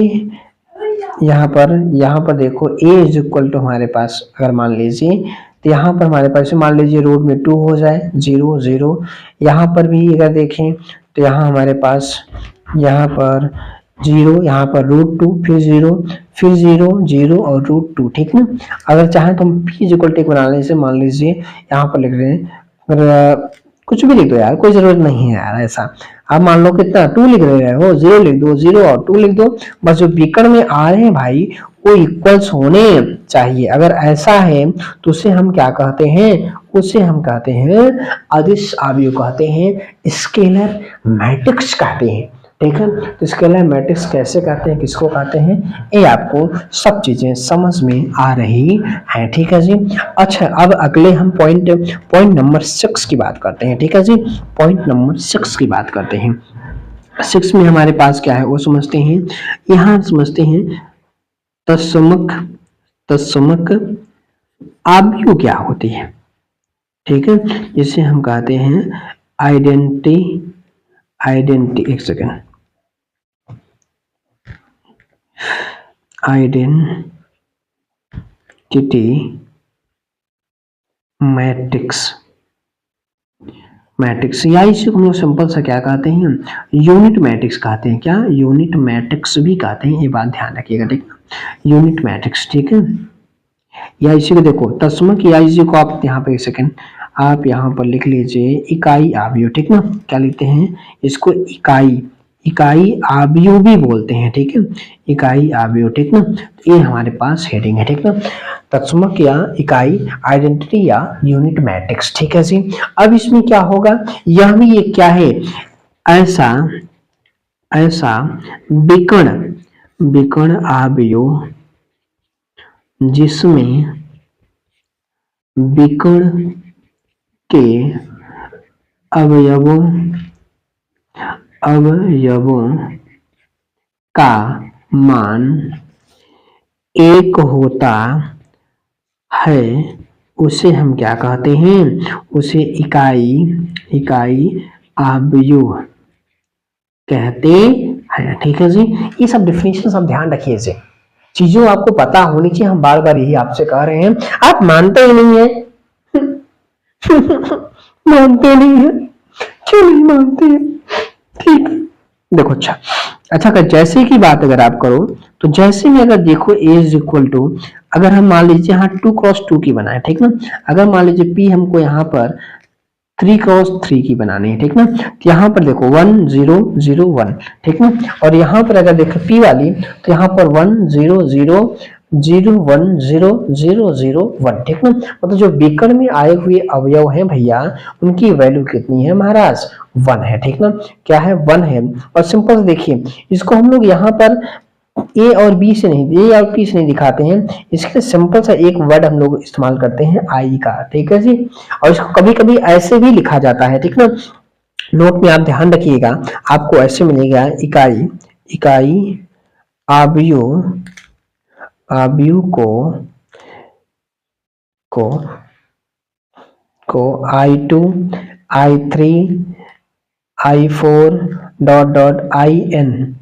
यहाँ पर देखो a इज इक्वल टू हमारे पास अगर मान लीजिए, तो यहाँ पर हमारे पास मान लीजिए रूट में 2 हो जाए, 0 0, यहाँ पर भी अगर देखें तो यहाँ हमारे पास यहाँ पर 0, यहाँ पर √2, फिर 0, फिर 0 0 और √2, ठीक ना। अगर चाहे तो हम p इज इक्वल टू बनाने से मान लीजिए यहाँ पर लिख रहे हैं, अगर कुछ भी लिख दो यार, कोई जरूरत नहीं है यार ऐसा, आप मान लो कितना 2 लिख रहे हो, 0 लिख दो, 0 और 2 लिख दो, बस जो विकर्ण में आ रहे हैं भाई वो इक्वल्स होने चाहिए, अगर ऐसा है तो उसे हम क्या कहते हैं, उसे हम कहते हैं अदिश आव्यूह कहते हैं, स्केलर मैट्रिक्स कहते हैं, ठीक है। तो स्केलर मैट्रिक्स कैसे कहते हैं, किसको कहते हैं, ये आपको सब चीजें समझ में आ रही है, ठीक है जी। अच्छा अब अगले हम पॉइंट पॉइंट नंबर 6 की बात करते हैं, ठीक है जी, पॉइंट नंबर 6 की बात करते हैं। 6 में हमारे पास क्या है वो समझते हैं, यहाँ समझते हैं तत्समक, तत्समक आव्यूह क्या होती है, ठीक है, जिसे हम कहते हैं आइडेंटिटी, आइडेंटिटी, एक सेकेंड, आइडेंटिटी मैट्रिक्स, मैट्रिक्स या इसे हम लोग सिंपल सा क्या कहते हैं, यूनिट मैट्रिक्स कहते हैं, क्या यूनिट मैट्रिक्स भी कहते हैं, ये बात ध्यान रखिएगा, ठीक है, यूनिट मैट्रिक्स, ठीक है। या इसी को देखो तस्मक या इसी को आप यहाँ पे एक सेकेंड आप यहाँ पर लिख लीजिए इकाई आव्यूह, ठीक ना, क्या लिखते हैं इसको, इकाई, इकाई आव्यूह भी बोलते हैं, ठीक है, इकाई आव्यूह, ठीक ना। तो ये हमारे पास हेडिंग है, ठीक ना, तत्समक या इकाई, आइडेंटिटी या यूनिट मैट्रिक्स, ठीक है जी। अब इसमें क्या होगा, यह भी एक क्या है, ऐसा, ऐसा विकर्ण, विकर्ण आव्यूह जिसमें विकर्ण के अवयवों, अवयवों का मान एक होता है उसे हम क्या कहते हैं, उसे इकाई आव्यूह कहते हैं। ठीक है जी, ये सब डिफिनेशन आप ध्यान रखिए जी, चीजों आपको पता होनी चाहिए। हम बार बार यही आपसे कह रहे हैं, आप मानते ही नहीं है। मानते नहीं है, क्यों नहीं मानते हैं? ठीक है, देखो अच्छा अच्छा अगर जैसे की बात अगर आप करो तो जैसे में अगर देखो ए इज इक्वल टू, अगर हम मान लीजिए यहाँ 2x2 की बनाए, ठीक ना, अगर मान लीजिए P हमको यहाँ पर 3x3 की बनानी है, ठीक ना, तो यहाँ पर देखो 1 0 0 1, ठीक ना, और यहाँ पर अगर देखो P वाली तो यहाँ पर 1 0 0 0 1 0 0 0 1, ठीक ना, मतलब जो बीकर में आए हुए अवयव हैं भैया उनकी वैल्यू कितनी है महाराज, 1 है, ठीक ना, क्या है 1 है। और सिंपल से देखिए इसको हम लोग यहाँ पर ए और बी से नहीं, ए और पी से नहीं दिखाते हैं, इसके लिए सिंपल सा एक वर्ड हम लोग इस्तेमाल करते हैं आई का, ठीक है जी, और इसको कभी कभी ऐसे भी लिखा जाता है, ठीक ना, नोट में आप ध्यान रखिएगा, आपको ऐसे मिलेगा इकाई इकाई आव्यूह आव्यूह को को I2 I3 I4 dot dot IN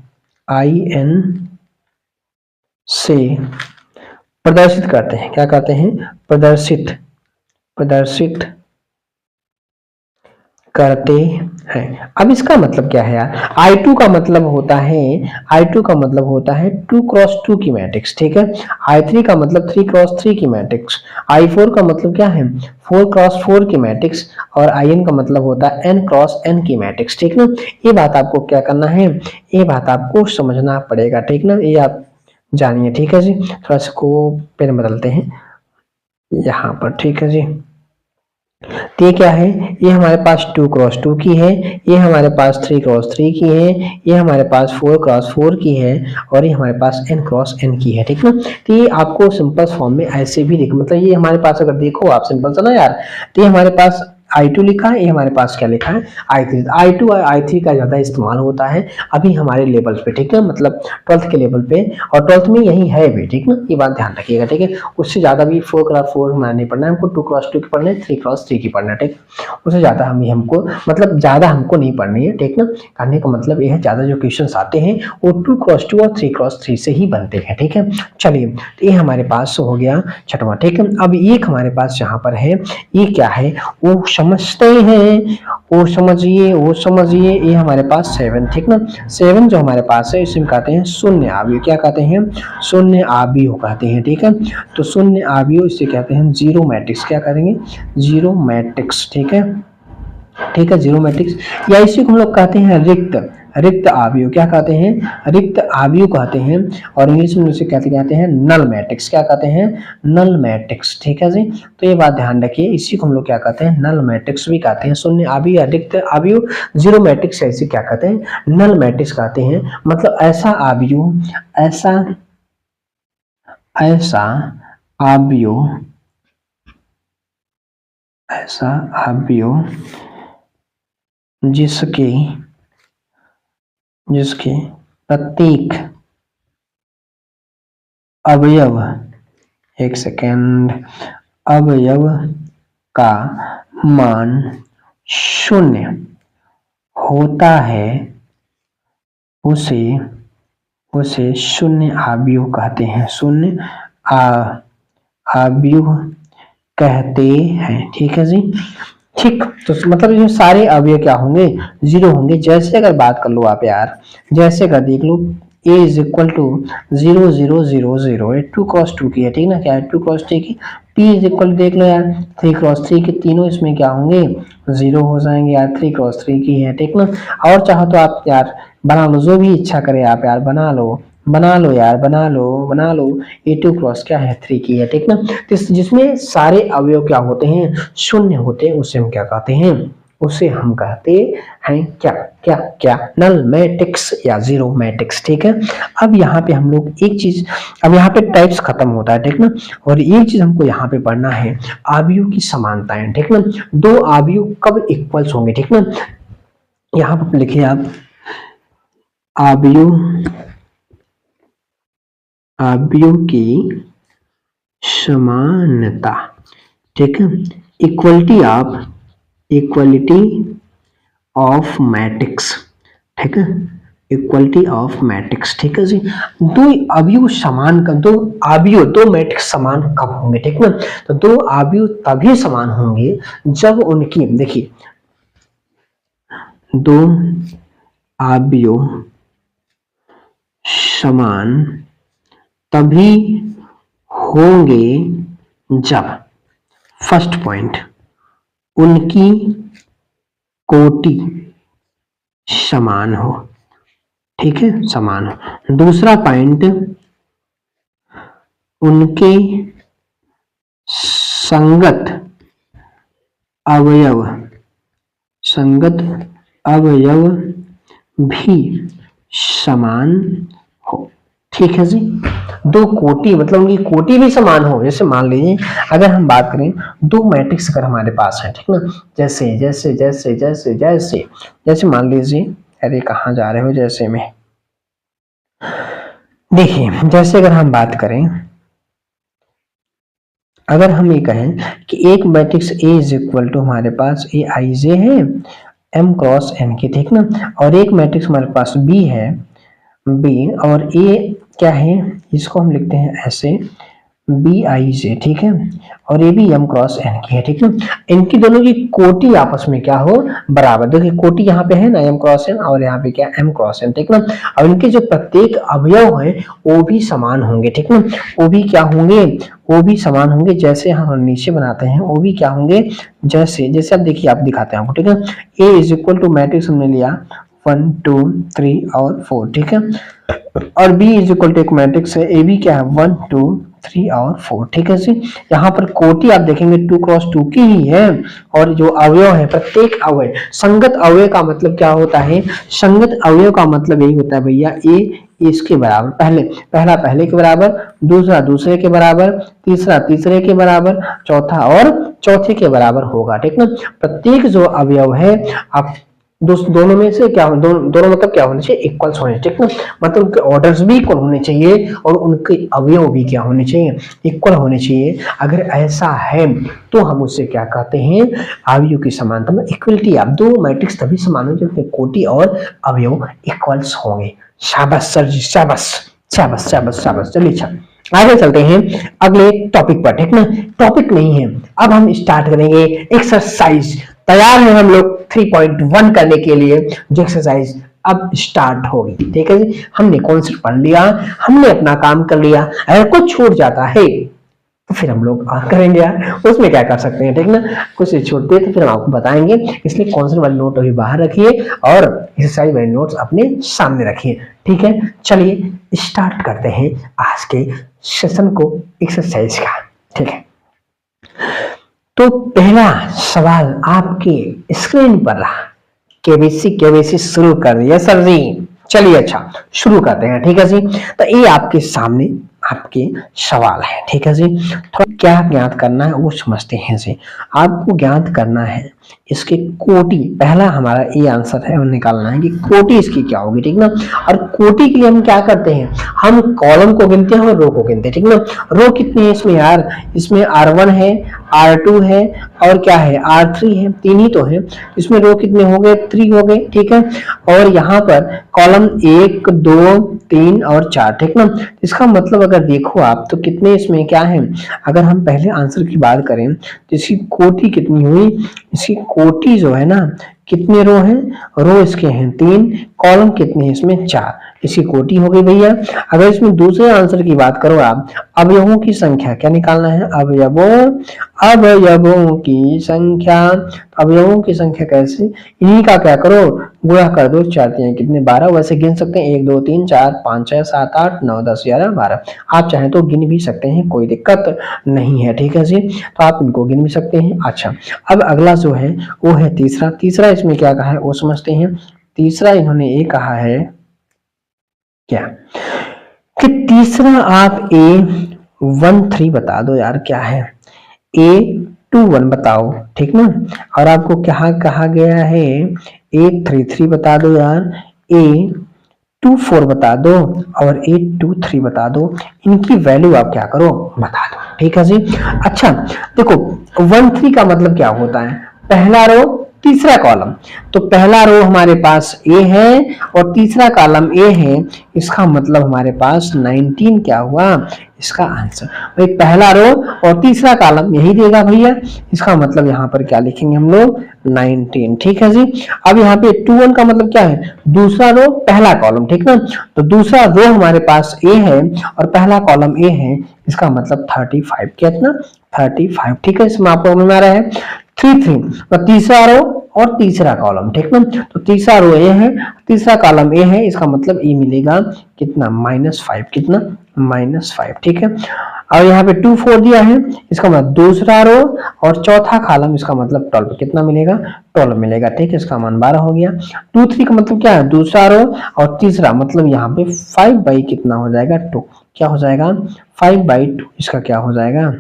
से प्रदर्शित करते हैं, क्या कहते हैं, प्रदर्शित करते हैं। अब इसका मतलब क्या है यार, I2 का मतलब होता है, I2 का मतलब होता है 2x2 की मैट्रिक्स, ठीक है, I3 का मतलब 3x3 की मैट्रिक्स, I4 का मतलब क्या है 4x4 की मैट्रिक्स, और IN का मतलब होता है n×n की मैट्रिक्स, ठीक ना। ये बात आपको क्या करना है, ये बात आपको समझना पड़ेगा, ठीक ना, ये आप जानिए, ठीक है जी। थोड़ा सा को पेन बदलते हैं यहाँ पर, ठीक है जी। तो ये क्या है, ये हमारे पास 2x2 की है, ये हमारे पास 3x3 की है, ये हमारे पास 4x4 की है, और ये हमारे पास n×n की है, ठीक ना। तो ये आपको सिंपल फॉर्म में ऐसे भी लिख, मतलब ये हमारे पास अगर देखो आप सिंपल सा ना यार, तो ये हमारे पास I2 लिखा है, ये हमारे पास क्या लिखा है I3, I2 और I3 का ज्यादा इस्तेमाल होता है अभी हमारे लेवल पे, ठीक है, मतलब 12th के लेवल पे, और 12th में यही है भी, ठीक ना, ये बात ध्यान रखिएगा, ठीक है, उससे ज्यादा भी 4x4 हमारा नहीं पढ़ना है, हमको 2x2 की पढ़ना है, 3x3 की पढ़ना है, ठीक, उससे ज्यादा हमको मतलब ज्यादा हमको नहीं पढ़नी है, ठीक ना, कहने का मतलब ये है ज्यादा जो क्वेश्चन आते हैं वो 2x2 और 3x3 से ही बनते हैं, ठीक है। चलिए तो ये हमारे पास हो गया छठवां, ठीक है। अब एक हमारे पास यहाँ पर है, ये क्या है वो समझते हैं, वो समझिए ये हमारे पास 7, ठीक ना, 7 जो हमारे पास है इसे कहते हैं शून्य आव्यूह, क्या कहते हैं शून्य आव्यूह कहते हैं, ठीक है। तो शून्य आव्यूह इसे कहते हैं जीरो मैट्रिक्स, क्या करेंगे जीरो मैट्रिक्स, ठीक है, ठीक है, जीरो मैट्रिक्स, या इसी को हम लोग कहते हैं रिक्त आव्यूह, क्या कहते हैं रिक्त आव्यूह कहते हैं, और इंग्लिश में इसे कहते हैं नल मैट्रिक्स, क्या कहते हैं नल मैट्रिक्स, ठीक है जी। तो ये बात ध्यान रखिए, इसी को हम लोग क्या कहते हैं नल मैट्रिक्स भी कहते हैं, शून्य आव्यूह या रिक्त आव्यूह, जीरो मैट्रिक्स ऐसे क्या कहते हैं नल मैट्रिक्स कहते हैं, मतलब ऐसा आव्यूह ऐसा आव्यूह जिसके प्रत्येक अवयव, एक सेकेंड, अवयव का मान शून्य होता है उसे शून्य आव्यूह कहते हैं, शून्य आव्यूह कहते हैं, ठीक है जी। ठीक, तो मतलब ये सारे अवयव क्या होंगे जीरो होंगे। जैसे अगर बात कर लो आप यार, जैसे अगर देख लो a इज इक्वल टू 0 0 0 0, ये 2x2 की है, ठीक ना, क्या है 2x2 की, p इज इक्वल देख लो यार 3x3 के, तीनों इसमें क्या होंगे जीरो हो जाएंगे यार, 3x3 की है, ठीक ना। और चाहो तो आप यार बना लो, जो भी इच्छा करे आप यार बना लो यार, बना लो, ए 2x क्या है 3 की है, ठीक ना। तो जिसमें सारे अवयव क्या होते हैं शून्य होते हैं, उसे हम क्या कहते हैं, उसे हम कहते हैं क्या क्या क्या नल मैट्रिक्स या जीरो मैट्रिक्स, ठीक है। अब यहाँ पे हम लोग एक चीज, अब यहाँ पे टाइप्स खत्म होता है, ठीक ना, और एक चीज हमको यहाँ पे पढ़ना है आव्यूह की समानताएं, ठीक ना, दो आव्यूह कब इक्वल्स होंगे, ठीक ना। यहाँ पर लिखिए आप आव्यूह की समानता, ठीक है। इक्वलिटी ऑफ मैट्रिक्स, ठीक है, इक्वलिटी ऑफ मैट्रिक्स, ठीक है जी। दो अवयव समान का, दो मैट्रिक्स समान कब होंगे, ठीक है ना। तो दो अवयव तभी समान होंगे जब उनकी, देखिए, दो अवयव समान तभी होंगे जब, फर्स्ट पॉइंट, उनकी कोटि समान हो, ठीक है, समान हो। दूसरा पॉइंट, उनके संगत अवयव भी समान हो, ठीक है जी। दो कोटि मतलब उनकी कोटि भी समान हो। जैसे मान लीजिए अगर हम बात करें, दो मैट्रिक्स अगर हमारे पास है, ठीक ना, जैसे जैसे जैसे जैसे जैसे जैसे मान लीजिए, अरे कहाँ जा रहे हो, जैसे में देखिए, जैसे अगर हम बात करें, अगर हम ये कहें कि एक matrix A is equal to हमारे पास ए आई जे है M क्रॉस N की, ठीक ना, और एक मैट्रिक्स हमारे पास B है, B और A क्या है, इसको हम लिखते हैं ऐसे बी आई जे, ठीक है, और ये भी एम क्रॉस एन की है, ठीक है। इनकी दोनों की कोटि आपस में क्या हो, बराबर। देखिए कोटि यहाँ पे है ना एम क्रॉस एन, और यहाँ पे क्या एम क्रॉस एन, ठीक ना। और इनके जो प्रत्येक अवयव है वो भी समान होंगे, ठीक ना, वो भी क्या होंगे, वो भी समान होंगे। जैसे हम नीचे बनाते हैं वो भी क्या होंगे, जैसे जैसे आप देखिए, आप दिखाते हैं आपको, ठीक है। ए इज इक्वल टू मैट्रिक्स हमने लिया 1 2 3 और 4, ठीक है, और B इज इक्वल टू एक मैट्रिक्स है, ए बी क्या है 1 2 3 और 4, ठीक है जी। यहाँ पर कोटि आप देखेंगे 2 क्रॉस 2 की ही है, और जो अवयव है, प्रत्येक अवयव, संगत अवयव का मतलब क्या होता है, संगत अवयव का मतलब यही होता है भैया, ए इसके बराबर, पहला पहले के बराबर, दूसरा दूसरे के बराबर, तीसरा तीसरे के बराबर, चौथा और चौथे के बराबर होगा, ठीक ना। प्रत्येक जो अवयव है, आप दोनों में से क्या, दोनों मतलब क्या होने चाहिए, इक्वल्स होने चाहिए, ठीक ना। मतलब उनके ऑर्डर्स भी इक्वल होने चाहिए और उनके अवयव भी क्या होने चाहिए, इक्वल होने चाहिए। अगर ऐसा है तो हम उससे क्या कहते हैं, अवयव की समानता में इक्वलिटी। आप दो मैट्रिक्स तभी समान हो जब कोटि और अवयव इक्वल्स होंगे। शाबाश सर जी, शाबाश शाबाश शाबाश शाबाश। चलिए अच्छा, आगे चलते हैं अगले टॉपिक पर, ठीक ना। टॉपिक नहीं है, अब हम स्टार्ट करेंगे एक्सरसाइज। तैयार हैं हम लोग 3.1 करने के लिए, जो एक्सरसाइज अब स्टार्ट होगी, ठीक है जी। हमने कॉन्सेप्ट पढ़ लिया, हमने अपना काम कर लिया। अगर कुछ छूट जाता है तो फिर हम लोग करेंगे यार, उसमें क्या कर सकते हैं, ठीक ना। कुछ छूटते तो फिर हम आपको बताएंगे, इसलिए कॉन्सेप्ट वाले नोट अभी बाहर रखिए और एक्सरसाइज वाले नोट्स अपने सामने रखिए, ठीक है। चलिए स्टार्ट करते हैं आज के सेशन को, एक्सरसाइज का, ठीक है। तो पहला सवाल आपके स्क्रीन पर रहा, केबीसी शुरू कर दिया सर जी। चलिए अच्छा शुरू करते हैं, ठीक है जी। तो ये आपके सामने आपके सवाल है, ठीक है जी। तो क्या ज्ञात करना है वो समझते हैं जी। आपको ज्ञात करना है इसके कोटि, पहला हमारा ये आंसर है, निकालना है कि कोटि इसकी क्या होगी, ठीक ना। और कोटि के लिए हम क्या करते हैं, हम कॉलम को गिनते हैं और रो को गिनते हैं, ठीक ना। रो कितने हैं इसमें यार, इसमें R1 है, R2 है और क्या है R3 है, तीन ही तो है। इसमें रो कितने हो गए, 3 हो गए, ठीक है। और यहाँ पर कॉलम 1 2 3 और 4, ठीक ना। इसका मतलब अगर देखो आप तो कितने इसमें क्या है, अगर हम पहले आंसर की बात करें तो इसकी कोटि कितनी हुई, इसकी कोटि जो है ना, कितने रो हैं, रो इसके हैं 3, कॉलम कितने हैं इसमें 4, इसकी कोटि हो गई भैया। अगर इसमें दूसरे आंसर की बात करो आप, अवयवों की संख्या क्या निकालना है, अवयवों की संख्या। अवयवों की संख्या कैसे, इन्हीं का क्या करो, गुणा कर दो, 4 3 कितने 12, वैसे गिन सकते हैं 1 2 3 4 5 6 7 8 9 10 11 12, आप चाहें तो गिन भी सकते हैं, कोई दिक्कत नहीं है, ठीक है जी। तो आप इनको गिन भी सकते हैं। अच्छा अब अगला जो है वो है तीसरा इसमें क्या कहा है वो समझते हैं। तीसरा इन्होंने ये कहा है क्या, कि तीसरा आप A13 बता दो यार, क्या है A21 बताओ, ठीक ना। और आपको क्या कहा गया है, A33 बता दो यार, A24 बता दो और A23 बता दो। इनकी वैल्यू आप क्या करो, बता दो, ठीक है जी। अच्छा देखो 1 3 का मतलब क्या होता है, पहला रो तीसरा कॉलम, तो पहला रो हमारे पास ए है और तीसरा कॉलम ए है, इसका मतलब हमारे पास 19 क्या हुआ इसका आंसर। भाई पहला रो और तीसरा कॉलम यही देगा भैया, इसका मतलब यहाँ पर क्या लिखेंगे हम लोग 19, ठीक है जी। अब यहाँ पे 2 1 का मतलब क्या है, दूसरा रो पहला कॉलम, ठीक ना, तो दूसरा रो हमारे पास ए है और पहला कॉलम ए है, इसका मतलब 35, कितना 35, ठीक है, इसमें आपको समझ में आ रहा है। 3 3 तो तीसरा रो और तीसरा कॉलम, ठीक ना, तो तीसरा रो ए है तीसरा कॉलम ए है, इसका मतलब ए मिलेगा कितना -5, कितना -5, ठीक है। और यहाँ पे 2 4 दिया है, इसका मतलब दूसरा रो और चौथा कॉलम, इसका मतलब 12, कितना मिलेगा 12 मिलेगा, ठीक है, इसका मान 12 हो गया। 2 3 का मतलब क्या है, दूसरा रो और तीसरा, मतलब यहाँ पे 5 बाई कितना हो जाएगा 2, क्या हो जाएगा 5/2, इसका क्या हो जाएगा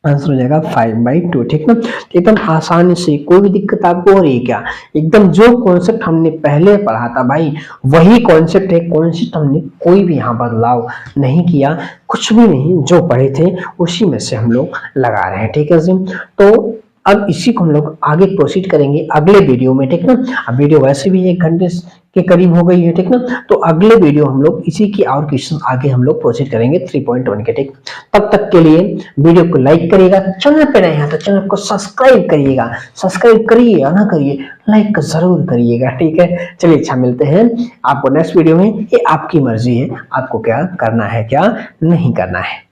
आंसर हो जाएगा 5/2, ठीक ना। एकदम आसानी से, कोई भी दिक्कत आपको हो रही है क्या, एकदम जो कॉन्सेप्ट हमने पहले पढ़ा था भाई वही कॉन्सेप्ट है, कॉन्सेप्ट हमने कोई भी यहाँ बदलाव नहीं किया, कुछ भी नहीं, जो पढ़े थे उसी में से हम लोग लगा रहे हैं, ठीक है जी। तो अब इसी को हम लोग आगे प्रोसीड करेंगे अगले वीडियो में, ठीक ना। अब वीडियो वैसे भी 1 घंटे के करीब हो गई है, ठीक ना, तो अगले वीडियो हम लोग इसी की और क्वेश्चन आगे हम लोग प्रोसीड करेंगे 3.1 के, ठीक। तब तक के लिए वीडियो को लाइक करिएगा, चैनल पे नए हैं तो चैनल को सब्सक्राइब करिएगा, सब्सक्राइब करिए या ना करिए लाइक जरूर करिएगा, ठीक है। चलिए अच्छा मिलते हैं आपको नेक्स्ट वीडियो में, ये आपकी मर्जी है आपको क्या करना है क्या नहीं करना है।